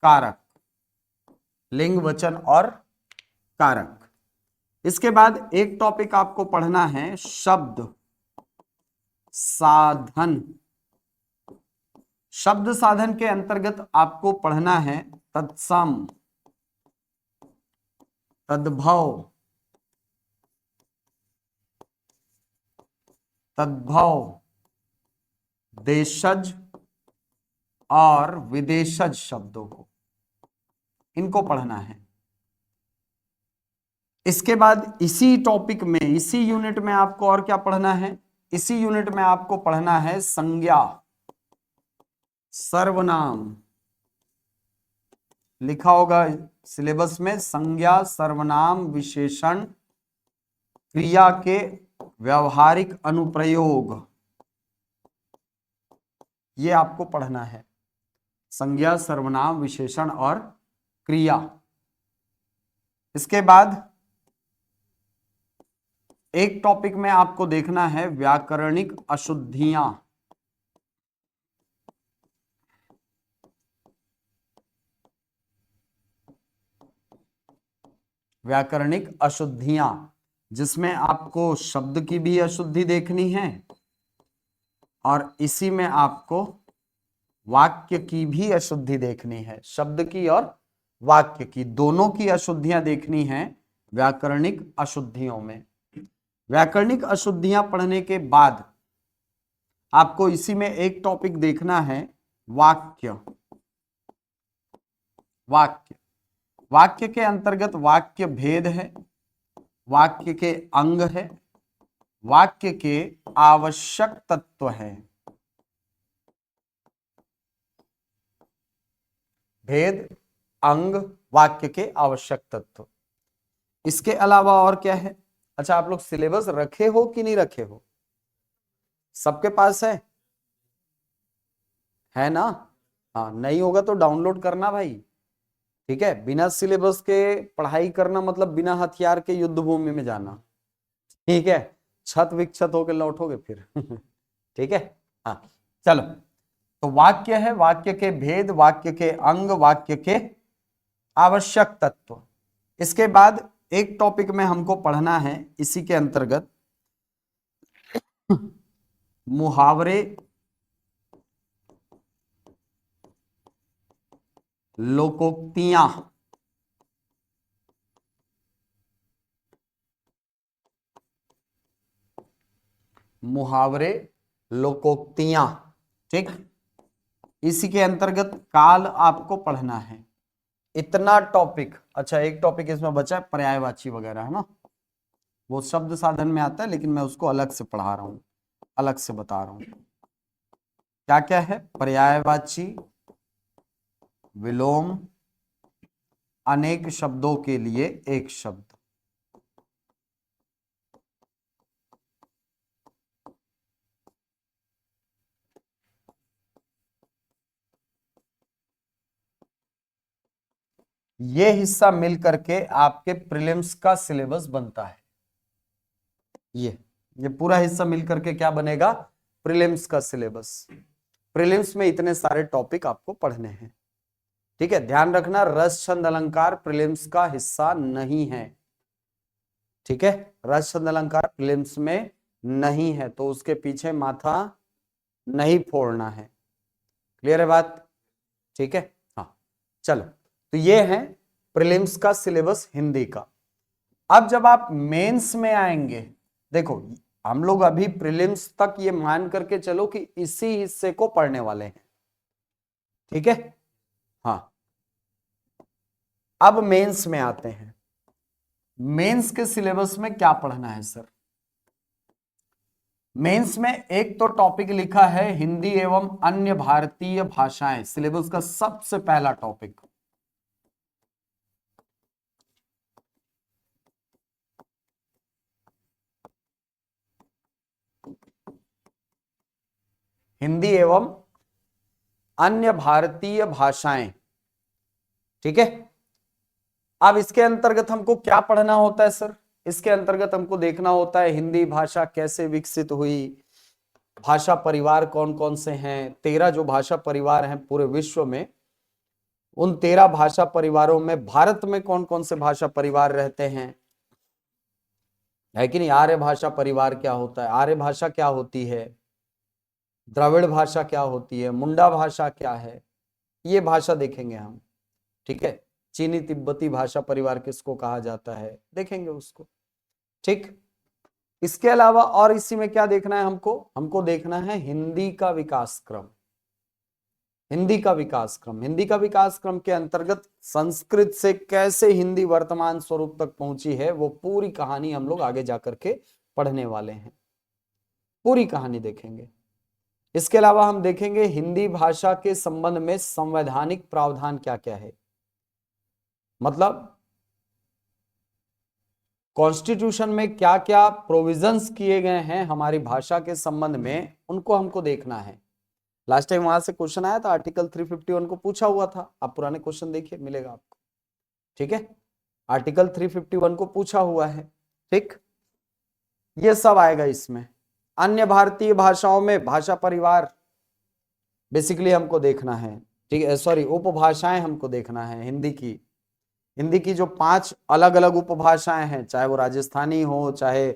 कारक। लिंग, वचन और कारक। इसके बाद एक टॉपिक आपको पढ़ना है शब्द साधन। शब्द साधन के अंतर्गत आपको पढ़ना है तत्सम, तद्भव, तद्भव, देशज और विदेशज शब्दों को, इनको पढ़ना है। इसके बाद इसी टॉपिक में, इसी यूनिट में आपको और क्या पढ़ना है? इसी यूनिट में आपको पढ़ना है संज्ञा, सर्वनाम। लिखा होगा सिलेबस में, संज्ञा, सर्वनाम, विशेषण, क्रिया के व्यवहारिक अनुप्रयोग, ये आपको पढ़ना है। संज्ञा, सर्वनाम, विशेषण और क्रिया। इसके बाद एक टॉपिक में आपको देखना है व्याकरणिक अशुद्धियां। व्याकरणिक अशुद्धियां, जिसमें आपको शब्द की भी अशुद्धि देखनी है और इसी में आपको वाक्य की भी अशुद्धि देखनी है। शब्द की और वाक्य की, दोनों की अशुद्धियां देखनी है व्याकरणिक अशुद्धियों में। व्याकरणिक अशुद्धियां पढ़ने के बाद आपको इसी में एक टॉपिक देखना है वाक्य। वाक्य, वाक्य के अंतर्गत वाक्य भेद है, वाक्य के अंग है, वाक्य के आवश्यक तत्व है। भेद, अंग, वाक्य के आवश्यक तत्व। इसके अलावा और क्या है? अच्छा, आप लोग सिलेबस रखे हो कि नहीं रखे हो? सबके पास है ना? हाँ, नहीं होगा तो डाउनलोड करना भाई। ठीक है, बिना सिलेबस के पढ़ाई करना मतलब बिना हथियार के युद्ध भूमि में जाना। ठीक है, छत विक्षत होकर लौटोगे फिर। ठीक है, हाँ चलो। तो वाक्य है, वाक्य के भेद, वाक्य के अंग, वाक्य के आवश्यक तत्व। इसके बाद एक टॉपिक में हमको पढ़ना है इसी के अंतर्गत मुहावरे, लोकोक्तियां। मुहावरे, लोकोक्तियां, ठीक। इसी के अंतर्गत काल आपको पढ़ना है। इतना टॉपिक। अच्छा, एक टॉपिक इसमें बचा है पर्यायवाची वगैरह, है ना? वो शब्द साधन में आता है, लेकिन मैं उसको अलग से पढ़ा रहा हूं, अलग से बता रहा हूं। क्या क्या है? पर्यायवाची, विलोम, अनेक शब्दों के लिए एक शब्द। ये हिस्सा मिल करके आपके प्रीलिम्स का सिलेबस बनता है। ये पूरा हिस्सा मिल करके क्या बनेगा? प्रीलिम्स का सिलेबस। प्रीलिम्स में इतने सारे टॉपिक आपको पढ़ने हैं। ठीक है, ध्यान रखना, रस, छंद, अलंकार प्रीलिम्स का हिस्सा नहीं है। ठीक है, रस, छंद, अलंकार प्रीलिम्स में नहीं है, तो उसके पीछे माथा नहीं फोड़ना है। क्लियर है बात? ठीक है, हाँ चलो। तो ये है प्रीलिम्स का सिलेबस हिंदी का। अब जब आप मेंस में आएंगे, देखो हम लोग अभी प्रीलिम्स तक ये मान करके चलो कि इसी हिस्से को पढ़ने वाले हैं। ठीक है, हाँ। अब मेंस में आते हैं। मेंस के सिलेबस में क्या पढ़ना है सर? मेंस में एक तो टॉपिक लिखा है हिंदी एवं अन्य भारतीय भाषाएं, सिलेबस का सबसे पहला टॉपिक। हिंदी एवं अन्य भारतीय भाषाएं। ठीक है, अब इसके अंतर्गत हमको क्या पढ़ना होता है सर? इसके अंतर्गत हमको देखना होता है हिंदी भाषा कैसे विकसित हुई, भाषा परिवार कौन कौन से हैं। 13 जो भाषा परिवार हैं पूरे विश्व में, उन 13 भाषा परिवारों में भारत में कौन कौन से भाषा परिवार रहते हैं, है कि नहीं? आर्य भाषा परिवार क्या होता है, आर्य भाषा क्या होती है, द्रविड़ भाषा क्या होती है, मुंडा भाषा क्या है, ये भाषा देखेंगे हम। ठीक है, चीनी तिब्बती भाषा परिवार किसको कहा जाता है, देखेंगे उसको। ठीक, इसके अलावा और इसी में क्या देखना है हमको? हमको देखना है हिंदी का विकास क्रम। हिंदी का विकास क्रम। हिंदी का विकास क्रम के अंतर्गत संस्कृत से कैसे हिंदी वर्तमान स्वरूप तक पहुंची है, वो पूरी कहानी हम लोग आगे जाकर के पढ़ने वाले हैं, पूरी कहानी देखेंगे। इसके अलावा हम देखेंगे हिंदी भाषा के संबंध में संवैधानिक प्रावधान क्या क्या है, मतलब कॉन्स्टिट्यूशन में क्या क्या प्रोविजंस किए गए हैं हमारी भाषा के संबंध में, उनको हमको देखना है। लास्ट टाइम वहां से क्वेश्चन आया था, आर्टिकल 351 को पूछा हुआ था, आप पुराने क्वेश्चन देखिए, मिलेगा आपको। ठीक है, आर्टिकल 351 को पूछा हुआ है। ठीक, ये सब आएगा इसमें। अन्य भारतीय भाषाओं में भाषा परिवार बेसिकली हमको देखना है। ठीक है, सॉरी, उपभाषाएं हमको देखना है हिंदी की। हिंदी की जो 5 अलग अलग उपभाषाएं हैं, चाहे वो राजस्थानी हो, चाहे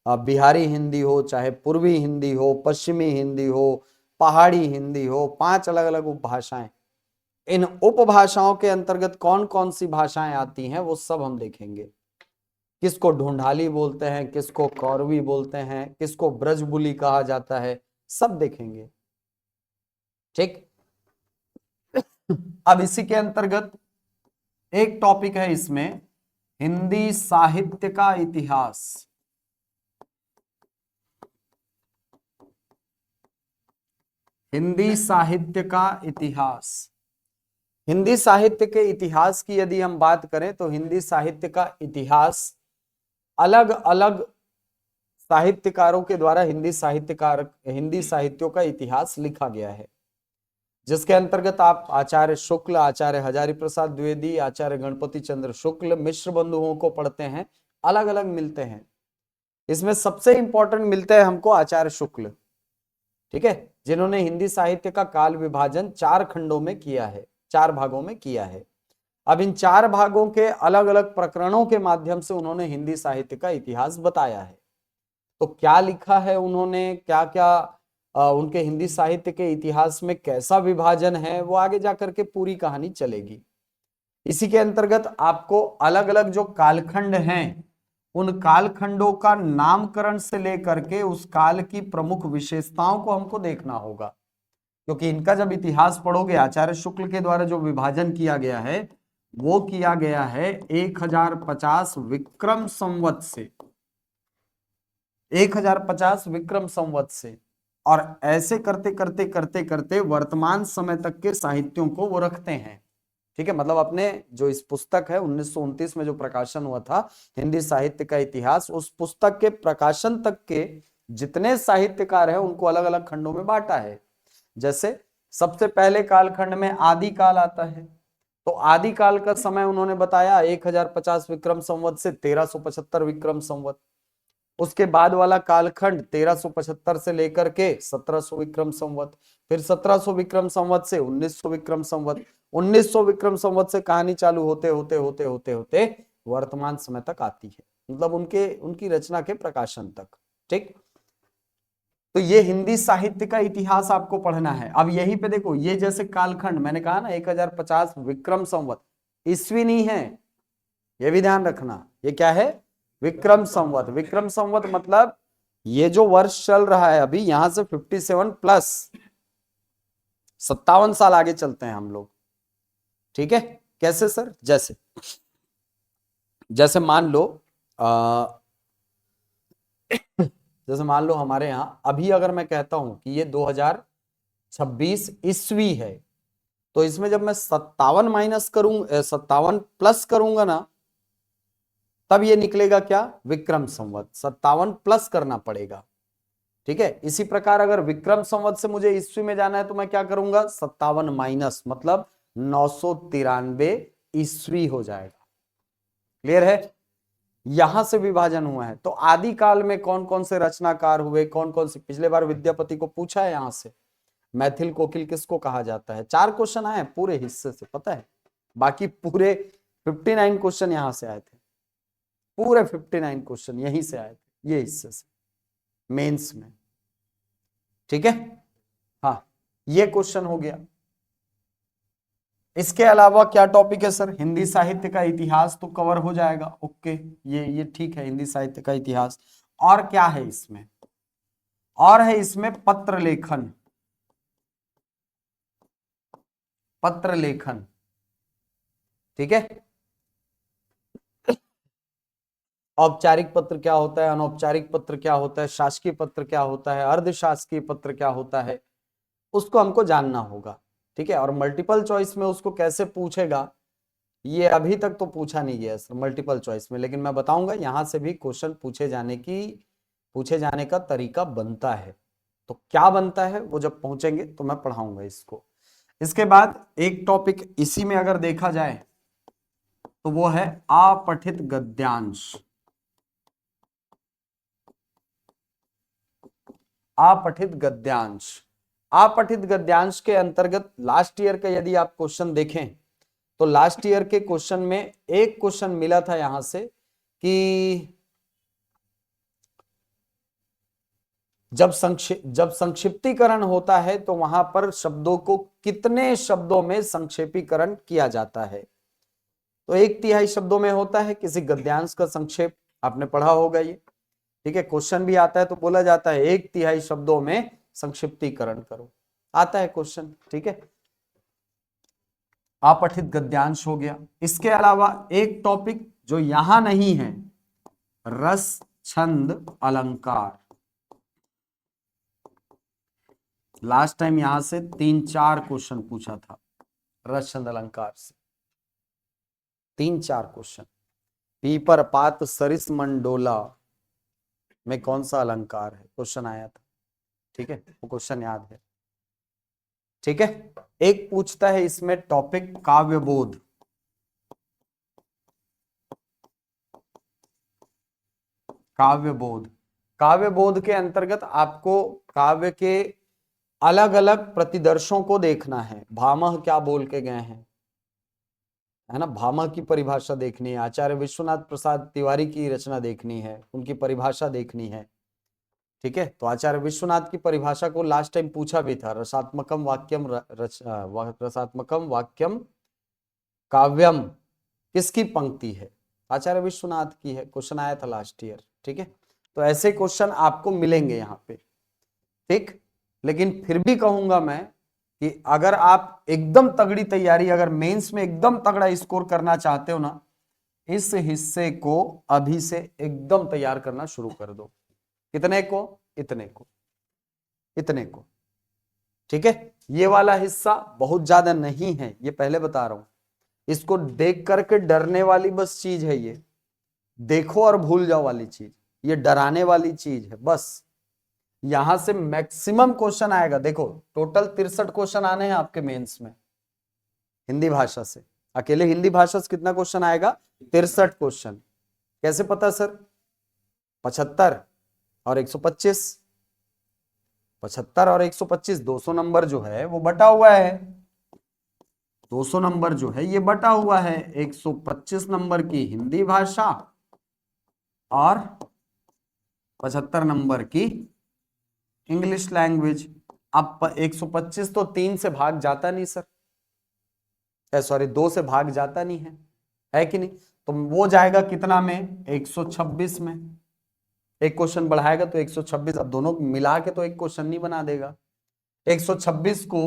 बिहारी हिंदी हो, चाहे पूर्वी हिंदी हो, पश्चिमी हिंदी हो, पहाड़ी हिंदी हो, 5 अलग अलग उपभाषाएं। इन उपभाषाओं के अंतर्गत कौन कौन सी भाषाएं आती हैं वो सब हम देखेंगे। किसको ढूंढाली बोलते हैं, किसको कौरवी बोलते हैं, किसको ब्रजबुली कहा जाता है, सब देखेंगे। ठीक, अब इसी के अंतर्गत एक टॉपिक है इसमें, हिंदी साहित्य का इतिहास। हिंदी साहित्य का इतिहास। हिंदी साहित्य के इतिहास की यदि हम बात करें तो हिंदी साहित्य का इतिहास अलग अलग साहित्यकारों के द्वारा हिंदी साहित्यों का इतिहास लिखा गया है, जिसके अंतर्गत आप आचार्य शुक्ल, आचार्य हजारी प्रसाद द्विवेदी, आचार्य गणपति चंद्र शुक्ल, मिश्र बंधुओं को पढ़ते हैं, अलग अलग मिलते हैं। इसमें सबसे इंपॉर्टेंट मिलते हैं हमको आचार्य शुक्ल, ठीक है, जिन्होंने हिंदी साहित्य का काल विभाजन 4 खंडों में किया है, 4 भागों में किया है। अब इन 4 भागों के अलग अलग प्रकरणों के माध्यम से उन्होंने हिंदी साहित्य का इतिहास बताया है। तो क्या लिखा है उन्होंने, क्या क्या उनके हिंदी साहित्य के इतिहास में कैसा विभाजन है, वो आगे जाकर के पूरी कहानी चलेगी। इसी के अंतर्गत आपको अलग अलग जो कालखंड हैं, उन कालखंडों का नामकरण से लेकर के उस काल की प्रमुख विशेषताओं को हमको देखना होगा, क्योंकि इनका जब इतिहास पढ़ोगे, आचार्य शुक्ल के द्वारा जो विभाजन किया गया है वो किया गया है 1050 विक्रम संवत से, 1050 विक्रम संवत से, और ऐसे करते करते करते करते वर्तमान समय तक के साहित्यों को वो रखते हैं। ठीक है, मतलब अपने जो इस पुस्तक है 1929 में जो प्रकाशन हुआ था हिंदी साहित्य का इतिहास, उस पुस्तक के प्रकाशन तक के जितने साहित्यकार हैं उनको अलग अलग खंडों में बांटा है। जैसे सबसे पहले कालखंड में आदि काल आता है, तो आदि काल का समय उन्होंने बताया 1050 विक्रम संवत से 1375 विक्रम संवत। उसके बाद वाला कालखंड 1375 से लेकर के 1700 विक्रम संवत, फिर 1700 विक्रम संवत से 1900 विक्रम संवत, 1900 विक्रम संवत से कहानी चालू होते होते होते होते होते वर्तमान समय तक आती है, मतलब उनकी रचना के प्रकाशन तक। ठीक, तो ये हिंदी साहित्य का इतिहास आपको पढ़ना है। अब यहीं पे देखो, ये जैसे कालखंड मैंने कहा ना 1050 विक्रम संवत, ईस्वी नहीं है, ये भी ध्यान रखना, ये क्या है, विक्रम संवत। विक्रम संवत मतलब ये जो वर्ष चल रहा है अभी, यहां से 57 प्लस 57 साल आगे चलते हैं हम लोग। ठीक है, कैसे सर, जैसे जैसे मान लो जैसे मान लो हमारे यहां अभी अगर मैं कहता हूं कि ये 2026 ईस्वी है, तो इसमें जब मैं 57 माइनस करूं, 57 प्लस करूंगा ना, तब ये निकलेगा क्या, विक्रम संवत। 57 प्लस करना पड़ेगा। ठीक है, इसी प्रकार अगर विक्रम संवत से मुझे ईस्वी में जाना है तो मैं क्या करूंगा, 57 माइनस, मतलब 993 ईस्वी हो जाएगा। क्लियर है, यहां से विभाजन हुआ है। तो आदि काल में कौन कौन से रचनाकार हुए, कौन कौन से, पिछले बार विद्यापति को पूछा है यहां से, मैथिल कोकिल किसको कहा जाता है, 4 क्वेश्चन आए पूरे हिस्से से, पता है, बाकी पूरे 59 क्वेश्चन यहां से आए थे, पूरे 59 क्वेश्चन यहीं से आए थे, ये हिस्से से मेंस में। ठीक है, हाँ, ये क्वेश्चन हो गया। इसके अलावा क्या टॉपिक है सर, हिंदी साहित्य का इतिहास तो कवर हो जाएगा, ओके, ये ठीक है, हिंदी साहित्य का इतिहास। और क्या है इसमें, और है इसमें पत्र लेखन। पत्र लेखन, ठीक है। औपचारिक पत्र क्या होता है, अनौपचारिक पत्र क्या होता है, शासकीय पत्र क्या होता है, अर्धशासकीय पत्र क्या होता है, उसको हमको जानना होगा, ठीक है। और मल्टीपल चॉइस में उसको कैसे पूछेगा, ये अभी तक तो पूछा नहीं गया सर मल्टीपल चॉइस में, लेकिन मैं बताऊंगा यहां से भी क्वेश्चन पूछे जाने का तरीका बनता है। तो क्या बनता है वो जब पहुंचेंगे तो मैं पढ़ाऊंगा इसको। इसके बाद एक टॉपिक इसी में अगर देखा जाए तो वो है अपठित गद्यांश। अपठित गद्यांश, अपठित गद्यांश के अंतर्गत लास्ट ईयर का यदि आप क्वेश्चन देखें तो लास्ट ईयर के क्वेश्चन में एक क्वेश्चन मिला था यहां से कि जब संक्षिप्तीकरण होता है तो वहां पर शब्दों को कितने शब्दों में संक्षेपीकरण किया जाता है। तो 1/3 शब्दों में होता है किसी गद्यांश का संक्षेप, आपने पढ़ा होगा ये, ठीक है। क्वेश्चन भी आता है तो बोला जाता है 1/3 शब्दों में संक्षिप्तीकरण करो, आता है क्वेश्चन, ठीक है। अपठित गद्यांश हो गया। इसके अलावा एक टॉपिक जो यहां नहीं है, रस छंद अलंकार। लास्ट टाइम यहां से 3-4 क्वेश्चन पूछा था रस छंद अलंकार से, 3-4 क्वेश्चन। पीपर पात सरिस मंडोला में कौन सा अलंकार है, क्वेश्चन आया था, ठीक है, वो क्वेश्चन याद है, ठीक है। एक पूछता है इसमें टॉपिक काव्यबोध। काव्यबोध, काव्यबोध के अंतर्गत आपको काव्य के अलग अलग प्रतिदर्शों को देखना है। भामह क्या बोल के गए हैं, है ना, भामह की परिभाषा देखनी है। आचार्य विश्वनाथ प्रसाद तिवारी की रचना देखनी है, उनकी परिभाषा देखनी है, ठीक है। तो आचार्य विश्वनाथ की परिभाषा को लास्ट टाइम पूछा भी था, रसात्मकम वाक्यम रसात्मकम वाक्यम काव्यम किसकी पंक्ति है, आचार्य विश्वनाथ की है, क्वेश्चन आया था लास्ट ईयर, ठीक है। तो ऐसे क्वेश्चन आपको मिलेंगे यहाँ पे, ठीक। लेकिन फिर भी कहूंगा मैं कि अगर आप एकदम तगड़ी तैयारी, अगर मेंस में एकदम तगड़ा स्कोर करना चाहते हो ना, इस हिस्से को अभी से एकदम तैयार करना शुरू कर दो। कितने को, इतने को, इतने को, ठीक है। ये वाला हिस्सा बहुत ज्यादा नहीं है, ये पहले बता रहा हूं। इसको देख करके डरने वाली बस चीज है ये, देखो और भूल जाओ वाली चीज, ये डराने वाली चीज है बस। यहां से मैक्सिमम क्वेश्चन आएगा, देखो टोटल 63 क्वेश्चन आने हैं आपके मेंस में हिंदी भाषा से। अकेले हिंदी भाषा से कितना क्वेश्चन आएगा, 63 क्वेश्चन। कैसे पता सर, 75 और 125, 75 और 125, 200 नंबर जो है वो बटा हुआ है, 200 नंबर जो है ये बटा हुआ है 125 नंबर की हिंदी भाषा और 75 नंबर की इंग्लिश लैंग्वेज। अब 125 तो 3 से भाग जाता नहीं सर, सॉरी 2 से भाग जाता नहीं है कि नहीं। तो वो जाएगा कितना में, 126 में। एक क्वेश्चन बढ़ाएगा तो 126, अब दोनों मिला के तो एक क्वेश्चन नहीं बना देगा। 126 को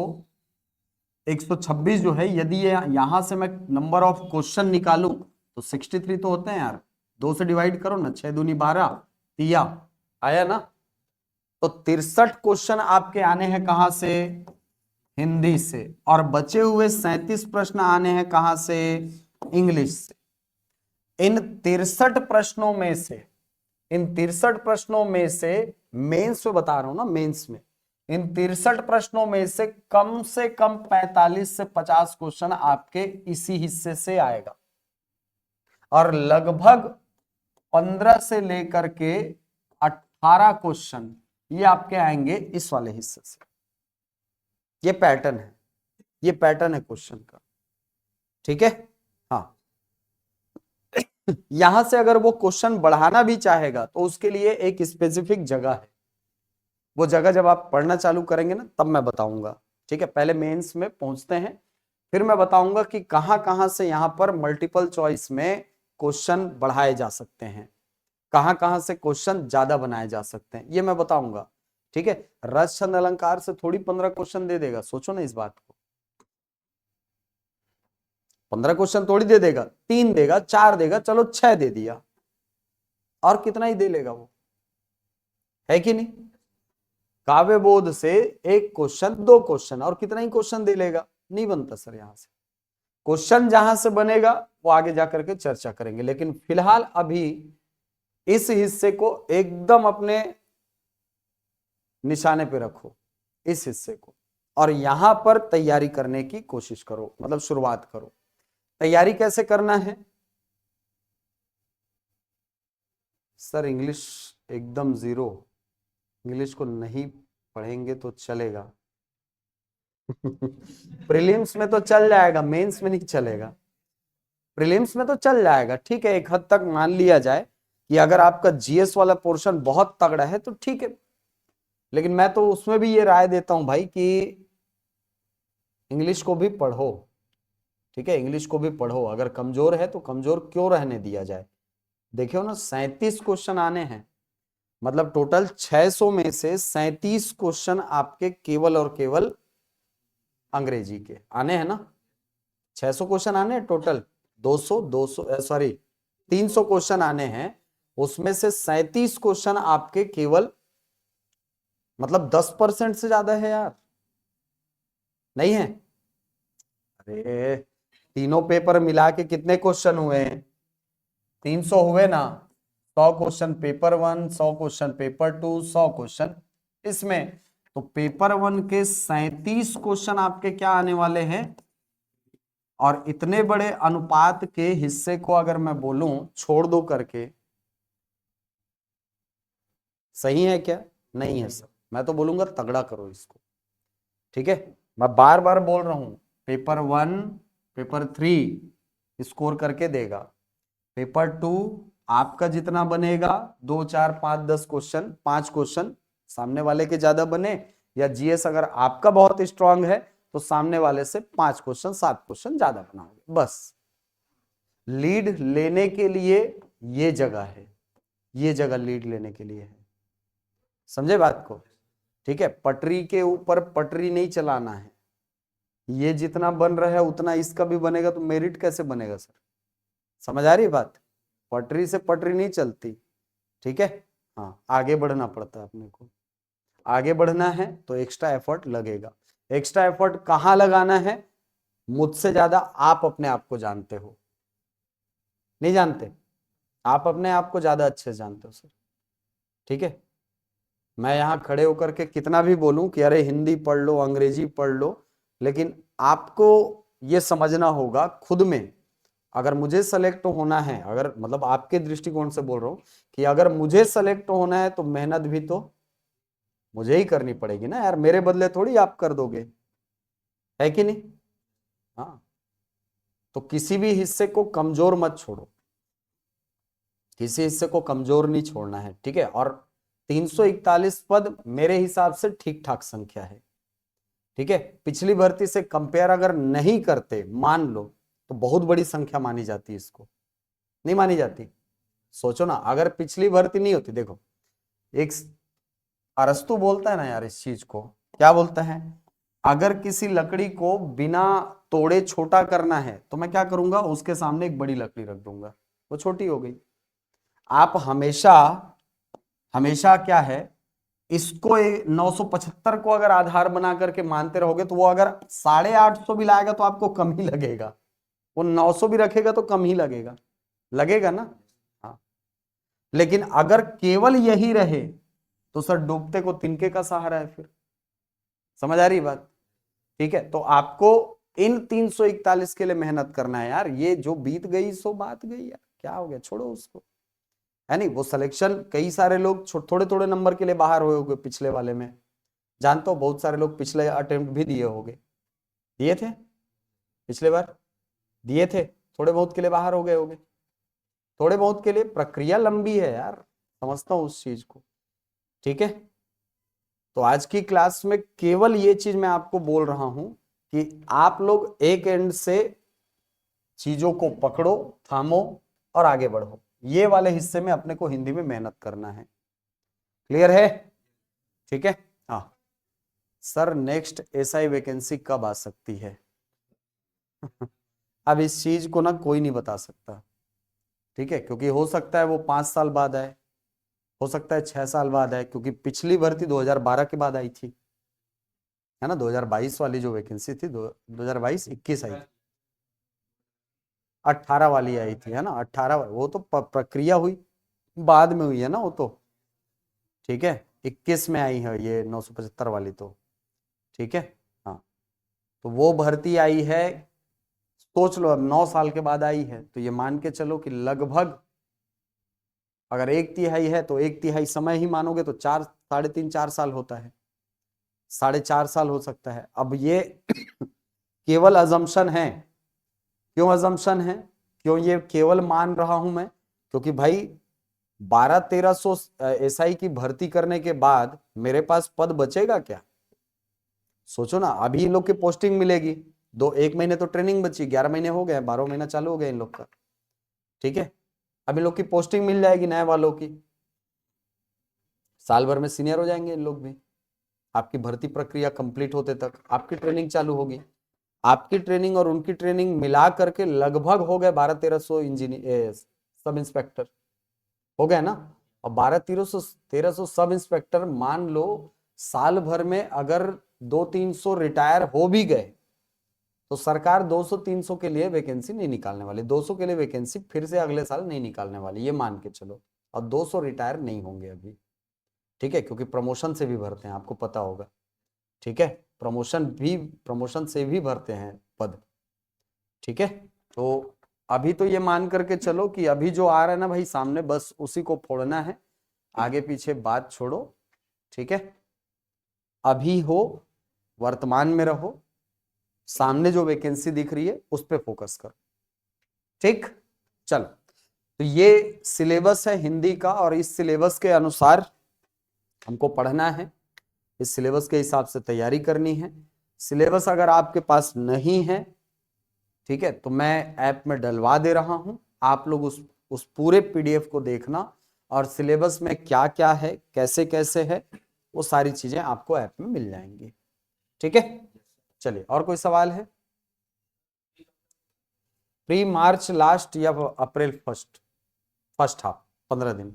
126 जो है, यदि ये यहां से मैं नंबर ऑफ क्वेश्चन निकालूं तो 63 तो होते हैं यार, 2 से डिवाइड करो ना, 6 दूनी 12, तिया आया ना। तो 63 क्वेश्चन आपके आने हैं कहां से, हिंदी से, और बचे हुए 37 प्रश्न आने हैं कहां से, इंग्लिश से। इन 63 प्रश्नों में से, इन 63 प्रश्नों में से, मेंस में बता रहा हूं ना, मेंस में इन 63 प्रश्नों में से कम 45 से 50 क्वेश्चन आपके इसी हिस्से से आएगा, और लगभग 15 से लेकर के 18 क्वेश्चन ये आपके आएंगे इस वाले हिस्से से। ये पैटर्न है, ये पैटर्न है क्वेश्चन का, ठीक है। हाँ, यहां से अगर वो क्वेश्चन बढ़ाना भी चाहेगा तो उसके लिए एक स्पेसिफिक जगह है, वो जगह जब आप पढ़ना चालू करेंगे ना तब मैं बताऊंगा, ठीक है। पहले मेंस में पहुंचते हैं, फिर मैं बताऊंगा कि कहां कहां से यहां पर मल्टीपल चॉइस में क्वेश्चन बढ़ाए जा सकते हैं, कहां कहां से क्वेश्चन ज्यादा बनाए जा सकते हैं, ये मैं बताऊंगा, ठीक है। रस छंद अलंकार से थोड़ी 15 क्वेश्चन दे देगा, सोचो ना इस बात को, 15 क्वेश्चन थोड़ी दे देगा, 3 देगा, 4 देगा, चलो 6 दे दिया, और कितना ही दे लेगा वो, है कि नहीं। काव्य बोध से एक क्वेश्चन, 2 क्वेश्चन, और कितना ही क्वेश्चन दे लेगा, नहीं बनता सर। यहां से क्वेश्चन जहां से बनेगा वो आगे जाकर के चर्चा करेंगे, लेकिन फिलहाल अभी इस हिस्से को एकदम अपने निशाने पे रखो, इस हिस्से को, और यहां पर तैयारी करने की कोशिश करो, मतलब शुरुआत करो। तैयारी कैसे करना है सर? इंग्लिश एकदम जीरो, इंग्लिश को नहीं पढ़ेंगे तो चलेगा। प्रीलिम्स में तो चल जाएगा, मेंस में नहीं चलेगा। प्रीलिम्स में तो चल जाएगा, ठीक है, एक हद तक मान लिया जाए कि अगर आपका जीएस वाला पोर्शन बहुत तगड़ा है तो ठीक है, लेकिन मैं तो उसमें भी ये राय देता हूं भाई कि इंग्लिश को भी पढ़ो, ठीक है, इंग्लिश को भी पढ़ो। अगर कमजोर है तो कमजोर क्यों रहने दिया जाए। देखियो ना, 37 क्वेश्चन आने हैं, मतलब टोटल 600 में से 37 क्वेश्चन आपके केवल और केवल अंग्रेजी के आने हैं ना। 600 क्वेश्चन आने हैं टोटल, 300 क्वेश्चन आने हैं, उसमें से 37 क्वेश्चन आपके केवल, मतलब 10% से ज्यादा है यार, नहीं है। अरे तीनों पेपर मिला के कितने क्वेश्चन हुए हैं? 300 हुए ना। 100 question paper 1, 100 question paper 2, 100 question इसमें, तो पेपर 1 के 37 क्वेश्चन आपके क्या आने वाले हैं। और इतने बड़े अनुपात के हिस्से को अगर मैं बोलूं छोड़ दो करके, सही है क्या? नहीं है सर, मैं तो बोलूंगा तगड़ा करो इसको, ठीक है। मैं बार बार बोल रहा हूं, पेपर 1, पेपर 3 स्कोर करके देगा, पेपर 2 आपका जितना बनेगा, 2, 4, 5, 10 क्वेश्चन, 5 क्वेश्चन सामने वाले के ज्यादा बने, या जीएस अगर आपका बहुत स्ट्रांग है तो सामने वाले से 5 क्वेश्चन, 7 क्वेश्चन ज्यादा बनाओगे, बस। लीड लेने के लिए ये जगह है, ये जगह लीड लेने के लिए है, समझे बात को, ठीक है। पटरी के ऊपर पटरी नहीं चलाना है, ये जितना बन रहा है उतना इसका भी बनेगा, तो मेरिट कैसे बनेगा सर? समझ आ रही बात? पटरी से पटरी नहीं चलती, ठीक है। हाँ, आगे बढ़ना पड़ता है अपने को, आगे बढ़ना है तो एक्स्ट्रा एफर्ट लगेगा। एक्स्ट्रा एफर्ट कहां लगाना है? मुझसे ज्यादा आप अपने आप को जानते हो, नहीं जानते? आप अपने आप को ज्यादा अच्छे से जानते हो सर, ठीक है। मैं यहां खड़े होकर के कितना भी बोलूं कि अरे हिंदी पढ़ लो, अंग्रेजी पढ़ लो, लेकिन आपको यह समझना होगा खुद में, अगर मुझे सेलेक्ट होना है, अगर मतलब आपके दृष्टिकोण से बोल रहा हूं कि अगर मुझे सेलेक्ट होना है तो मेहनत भी तो मुझे ही करनी पड़ेगी ना यार, मेरे बदले थोड़ी आप कर दोगे, है कि नहीं। हाँ, तो किसी भी हिस्से को कमजोर मत छोड़ो, किसी हिस्से को कमजोर नहीं छोड़ना है, ठीक है। और 341 पद मेरे हिसाब से ठीक ठाक संख्या है, ठीक है। पिछली भर्ती से कंपेयर अगर नहीं करते मान लो, तो बहुत बड़ी संख्या मानी जाती है इसको, नहीं मानी जाती। सोचो ना, अगर पिछली भर्ती नहीं होती, देखो एक अरस्तु बोलता है ना यार इस चीज को, क्या बोलता है? अगर किसी लकड़ी को बिना तोड़े छोटा करना है तो मैं क्या करूंगा, उसके सामने एक बड़ी लकड़ी रख दूंगा, वो छोटी हो गई। आप हमेशा हमेशा क्या है, इसको 975 को अगर आधार बना करके मानते रहोगे, तो वो अगर 850 भी लाएगा तो आपको कम ही लगेगा, वो 900 भी रखेगा तो कम ही लगेगा, लगेगा ना। हाँ, लेकिन अगर केवल यही रहे तो सर डूबते को तिनके का सहारा है फिर, समझ आ रही बात, ठीक है। तो आपको इन 341 के लिए मेहनत करना है यार, ये जो बीत गई सो बात गई यार, क्या हो गया, छोड़ो उसको, है नहीं। वो सिलेक्शन कई सारे लोग थोड़े थोड़े नंबर के लिए बाहर हुए होंगे पिछले वाले में, जानते हो, बहुत सारे लोग पिछले अटेम्प्ट भी दिए होंगे, दिए थे पिछले बार, दिए थे, थोड़े बहुत के लिए बाहर हो गए होंगे, थोड़े बहुत के लिए। प्रक्रिया लंबी है यार, समझता हूं उस चीज को, ठीक है। तो आज की क्लास में केवल ये चीज मैं आपको बोल रहा हूं कि आप लोग एक एंड से चीजों को पकड़ो, थामो और आगे बढ़ो, ये वाले हिस्से में अपने को हिंदी में मेहनत करना है, क्लियर है, ठीक है। हाँ सर, नेक्स्ट एसआई वैकेंसी कब आ सकती है? अब इस चीज को ना कोई नहीं बता सकता, ठीक है, क्योंकि हो सकता है वो 5 साल बाद आए, हो सकता है 6 साल बाद आए, क्योंकि पिछली भर्ती 2012 के बाद आई थी, है ना। 2022 वाली जो वैकेंसी थी 2022-21 आई थी, 18 वाली आई थी, है ना। 18 वो तो प्रक्रिया हुई बाद में हुई है ना वो तो, ठीक है। 21 में आई है ये 975 वाली तो, ठीक है। हाँ, तो वो भर्ती आई है, सोच लो अब 9 साल के बाद आई है, तो ये मान के चलो कि लगभग अगर 1/3 है तो 1/3 समय ही मानोगे तो 4, 3.5, 4 साल होता है, 4.5 साल हो सकता है। अब ये केवल अजम्पशन है। क्यों अजम्पशन है, क्यों ये केवल मान रहा हूं मैं, क्योंकि भाई 1200-1300 एसआई की भर्ती करने के बाद मेरे पास पद बचेगा क्या। सोचो ना, अभी इन लोग की पोस्टिंग मिलेगी, 1 महीने तो ट्रेनिंग बची, 11 महीने हो गए, 12 महीना चालू हो गया इन लोग का, ठीक है। अब इन लोग की पोस्टिंग मिल जाएगी नए वालों की, साल भर में सीनियर हो जाएंगे इन लोग भी। आपकी भर्ती प्रक्रिया कंप्लीट होते तक आपकी ट्रेनिंग चालू होगी, आपकी ट्रेनिंग और उनकी ट्रेनिंग मिला करके लगभग हो गए 1200-1300 इंजीनियर सब इंस्पेक्टर हो गए ना। और 1200-1300 सब इंस्पेक्टर मान लो साल भर में अगर 200-300 रिटायर हो भी गए तो सरकार 200-300 के लिए वैकेंसी नहीं निकालने वाली, 200 के लिए वैकेंसी फिर से अगले साल नहीं निकालने वाली, ये मान के चलो। और 200 रिटायर नहीं होंगे अभी, ठीक है, क्योंकि प्रमोशन से भी भरते हैं, आपको पता होगा, ठीक है। प्रमोशन से भी भरते हैं पद, ठीक है। तो अभी तो ये मान करके चलो कि अभी जो आ रहा है ना भाई सामने, बस उसी को फोड़ना है, आगे पीछे बात छोड़ो, ठीक है। अभी हो, वर्तमान में रहो, सामने जो वैकेंसी दिख रही है उस पर फोकस करो, ठीक। चलो, तो ये सिलेबस है हिंदी का, और इस सिलेबस के अनुसार हमको पढ़ना है, इस सिलेबस के हिसाब से तैयारी करनी है। सिलेबस अगर आपके पास नहीं है, ठीक है, तो मैं ऐप में डलवा दे रहा हूं, आप लोग उस पूरे पीडीएफ को देखना, और सिलेबस में क्या क्या है, कैसे कैसे है, वो सारी चीजें आपको ऐप में मिल जाएंगी, ठीक है। चलिए, और कोई सवाल है। प्री मार्च लास्ट या अप्रैल फर्स्ट, फर्स्ट हाफ 15 दिन।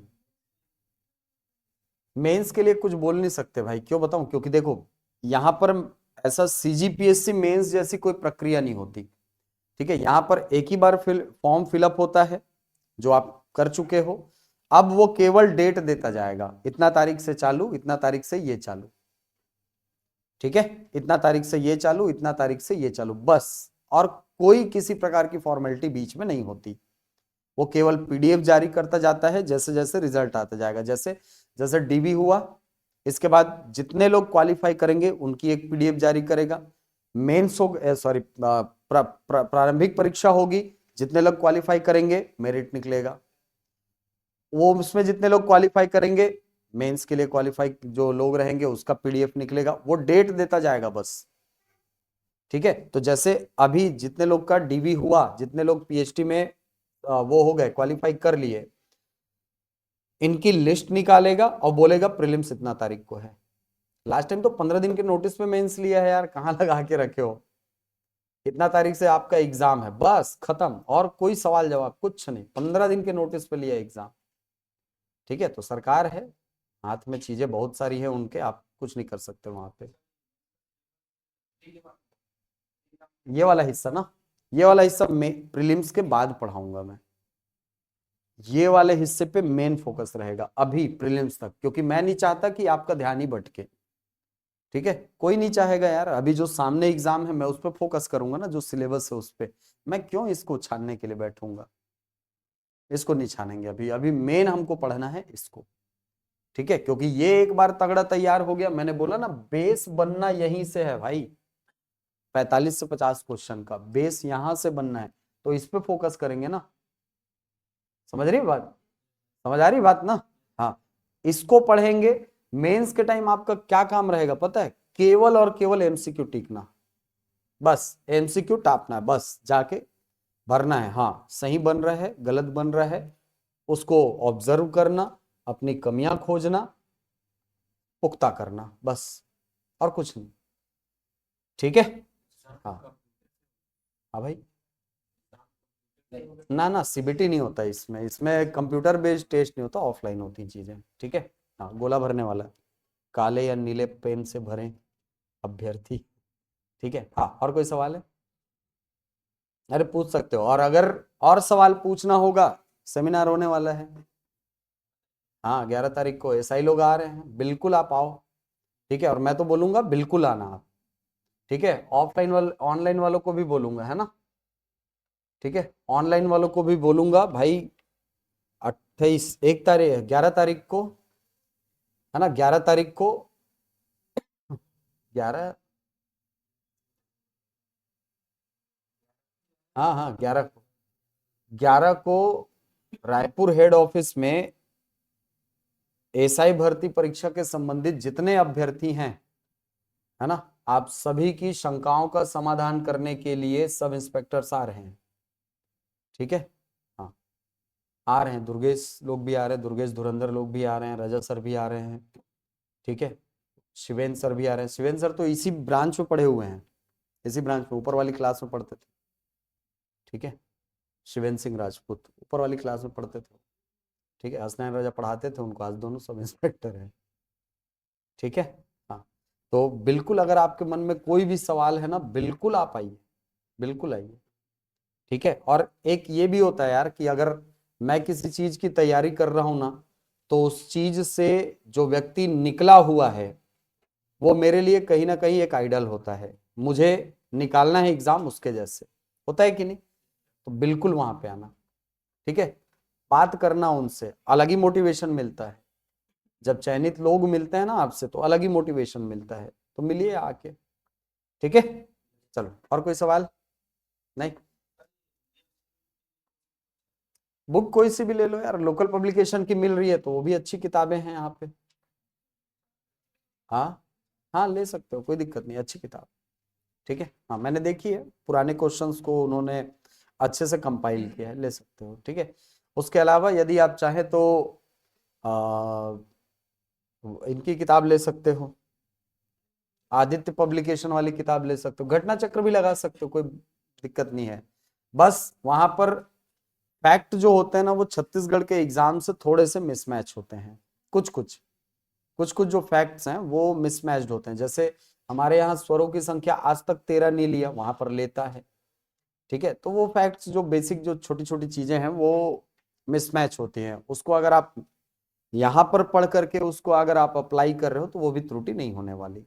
मेंस के लिए कुछ बोल नहीं सकते भाई, क्यों बताऊं, क्योंकि देखो यहां पर ऐसा सीजीपीएससी मेंस जैसी कोई प्रक्रिया नहीं होती, ठीक है। यहां पर एक ही बार फॉर्म फिलअप होता है जो आप कर चुके हो, अब वो केवल डेट देता जाएगा, इतना तारीख से चालू, इतना तारीख से ये चालू, ठीक है, इतना तारीख से ये चालू, इतना तारीख से ये चालू, बस। और कोई किसी प्रकार की फॉर्मेलिटी बीच में नहीं होती, वो केवल पीडीएफ जारी करता जाता है जैसे जैसे रिजल्ट आता जाएगा। जैसे जैसे डीबी हुआ, इसके बाद जितने लोग क्वालिफाई करेंगे उनकी एक पीडीएफ जारी करेगा। मेंस हो, सॉरी, प्रारंभिक परीक्षा होगी, जितने लोग क्वालिफाई करेंगे मेरिट निकलेगा, वो उसमें जितने लोग क्वालिफाई करेंगे, मेंस के लिए क्वालिफाई जो लोग रहेंगे उसका पीडीएफ निकलेगा, वो डेट देता जाएगा बस, ठीक है। तो जैसे अभी जितने लोग का डीवी हुआ, जितने लोग पीएचडी में वो हो गए, क्वालिफाई कर लिए, इनकी लिस्ट निकालेगा और बोलेगा प्रीलिम्स इतना तारीख को है। लास्ट टाइम तो 15 दिन के नोटिस पे मेंस लिया है यार, कहां लगा के रखे हो। इतना तारीख से आपका एग्जाम है, बस खत्म, और कोई सवाल जवाब कुछ नहीं, 15 दिन के नोटिस पे लिया एग्जाम, ठीक है। तो सरकार है, हाथ में चीजें बहुत सारी है उनके, आप कुछ नहीं कर सकते वहां पे। ये वाला हिस्सा ना, ये वाला हिस्सा में प्रीलिम्स के बाद पढ़ाऊंगा मैं, ये वाले हिस्से पे मेन फोकस रहेगा अभी प्रीलिम्स तक, क्योंकि मैं नहीं चाहता कि आपका ध्यान ही भटके, ठीक है। कोई नहीं चाहेगा यार, अभी जो सामने एग्जाम है मैं उस पर फोकस करूंगा ना, जो सिलेबस है उस पर, मैं क्यों इसको छानने के लिए बैठूंगा, इसको नहीं छानेंगे अभी, अभी मेन हमको पढ़ना है इसको, ठीक है। क्योंकि ये एक बार तगड़ा तैयार हो गया, मैंने बोला ना बेस बनना यहीं से है भाई, 45 से 50 क्वेश्चन का बेस यहां से बनना है, तो इस पे फोकस करेंगे ना। समझ रही बात, समझ आ रही बात ना। हाँ, इसको पढ़ेंगे। मेंस के टाइम आपका क्या काम रहेगा पता है, केवल और केवल एमसीक्यू टिकना, बस एमसीक्यू टापना है, बस जाके भरना है, हाँ सही बन रहा है गलत बन रहा है उसको ऑब्जर्व करना, अपनी कमियां खोजना, पुख्ता करना, बस, और कुछ नहीं, ठीक है। हाँ, हाँ भाई, ना ना सीबीटी नहीं होता इसमें, इसमें कंप्यूटर बेस्ड टेस्ट नहीं होता, ऑफलाइन होती चीजें, ठीक है। हाँ, गोला भरने वाला, काले या नीले पेन से भरें अभ्यर्थी, ठीक है। हाँ, और कोई सवाल है? अरे पूछ सकते हो, और अगर और सवाल पूछना होगा, सेमिनार होने वाला है। हाँ, 11 तारीख को एसआई लोग आ रहे हैं, बिल्कुल आप आओ, ठीक है। और मैं तो बोलूंगा बिल्कुल आना आप, ठीक है। ऑफलाइन वाले ऑनलाइन वालों को भी बोलूंगा, है ना, ठीक है। ऑनलाइन वालों को भी बोलूंगा भाई, 1 तारीख 11 तारीख को, है ना, 11 तारीख को, 11, हाँ हाँ 11 को, 11 को रायपुर हेड ऑफिस में एसआई भर्ती परीक्षा के संबंधित जितने अभ्यर्थी हैं, है ना, आप सभी की शंकाओं का समाधान करने के लिए सब इंस्पेक्टर्स आ रहे हैं, ठीक है। हाँ, आ रहे हैं, दुर्गेश लोग भी आ रहे हैं, दुर्गेश धुरंधर लोग भी आ रहे हैं, रजत सर भी आ रहे हैं, ठीक है। शिवेंद्र सर भी आ रहे हैं, शिवेंद्र सर तो इसी ब्रांच में पढ़े हुए हैं, इसी ब्रांच में ऊपर वाली क्लास में पढ़ते थे, ठीक है। शिवेंद्र सिंह राजपूत ऊपर वाली क्लास में पढ़ते थे, ठीक है। हसनैन राजा पढ़ाते थे उनको, आज दोनों सब इंस्पेक्टर हैं, ठीक है। हाँ, तो बिल्कुल अगर आपके मन में कोई भी सवाल है ना, बिल्कुल आप आइए, बिल्कुल आइए, ठीक है। और एक ये भी होता है यार कि अगर मैं किसी चीज की तैयारी कर रहा हूं ना, तो उस चीज से जो व्यक्ति निकला हुआ है वो मेरे लिए कहीं ना कहीं एक आइडल होता है, मुझे निकालना है एग्जाम उसके जैसे, होता है कि नहीं? तो बिल्कुल वहां पे आना, ठीक है। बात करना उनसे, अलग ही मोटिवेशन मिलता है, जब चयनित लोग मिलते हैं ना आपसे तो अलग ही मोटिवेशन मिलता है, तो मिलिए आके, ठीक है। चलो, और कोई सवाल? नहीं, बुक कोई सी भी ले लो यार, लोकल पब्लिकेशन की मिल रही है तो वो भी अच्छी किताबें हैं यहाँ पे। हाँ हाँ, ले सकते हो, कोई दिक्कत नहीं, अच्छी किताब, ठीक है। हाँ, मैंने देखी है, पुराने क्वेश्चंस को उन्होंने अच्छे से कंपाइल किया है, ले सकते हो, ठीक है। उसके अलावा यदि आप चाहें तो आ, इनकी किताब ले सकते हो, आदित्य पब्लिकेशन वाली किताब ले सकते हो, घटना चक्र भी लगा सकते हो, कोई दिक्कत नहीं है। बस वहां पर फैक्ट जो होते हैं ना, वो छत्तीसगढ़ के एग्जाम से थोड़े से मिसमैच होते हैं, कुछ कुछ कुछ कुछ जो फैक्ट्स हैं वो मिसमैच्ड होते हैं। जैसे हमारे यहाँ स्वरों की संख्या आज तक 13 नहीं लिया, वहां पर लेता है, ठीक है। तो वो फैक्ट्स जो बेसिक जो छोटी छोटी चीजें हैं वो मिसमैच होती हैं, उसको अगर आप यहाँ पर पढ़ करके उसको अगर आप अप्लाई कर रहे हो तो वो भी त्रुटि नहीं होने वाली,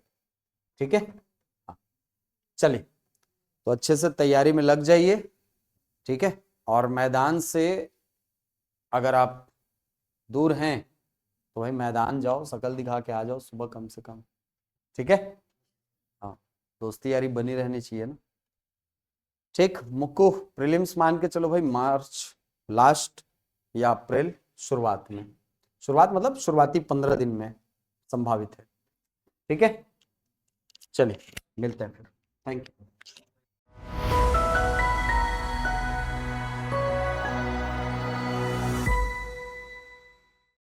ठीक है। हाँ, चलिए, तो अच्छे से तैयारी में लग जाइए, ठीक है। और मैदान से अगर आप दूर हैं तो भाई मैदान जाओ, शकल दिखा के आ जाओ सुबह कम से कम, ठीक है। हाँ, दोस्ती यारी बनी रहनी चाहिए ना, ठीक। मुक्को प्रीलिम्स मान के चलो भाई, मार्च लास्ट या अप्रैल शुरुआत में, शुरुआत मतलब शुरुआती 15 दिन में संभावित है, ठीक है। चलिए, मिलते हैं फिर, थैंक यू।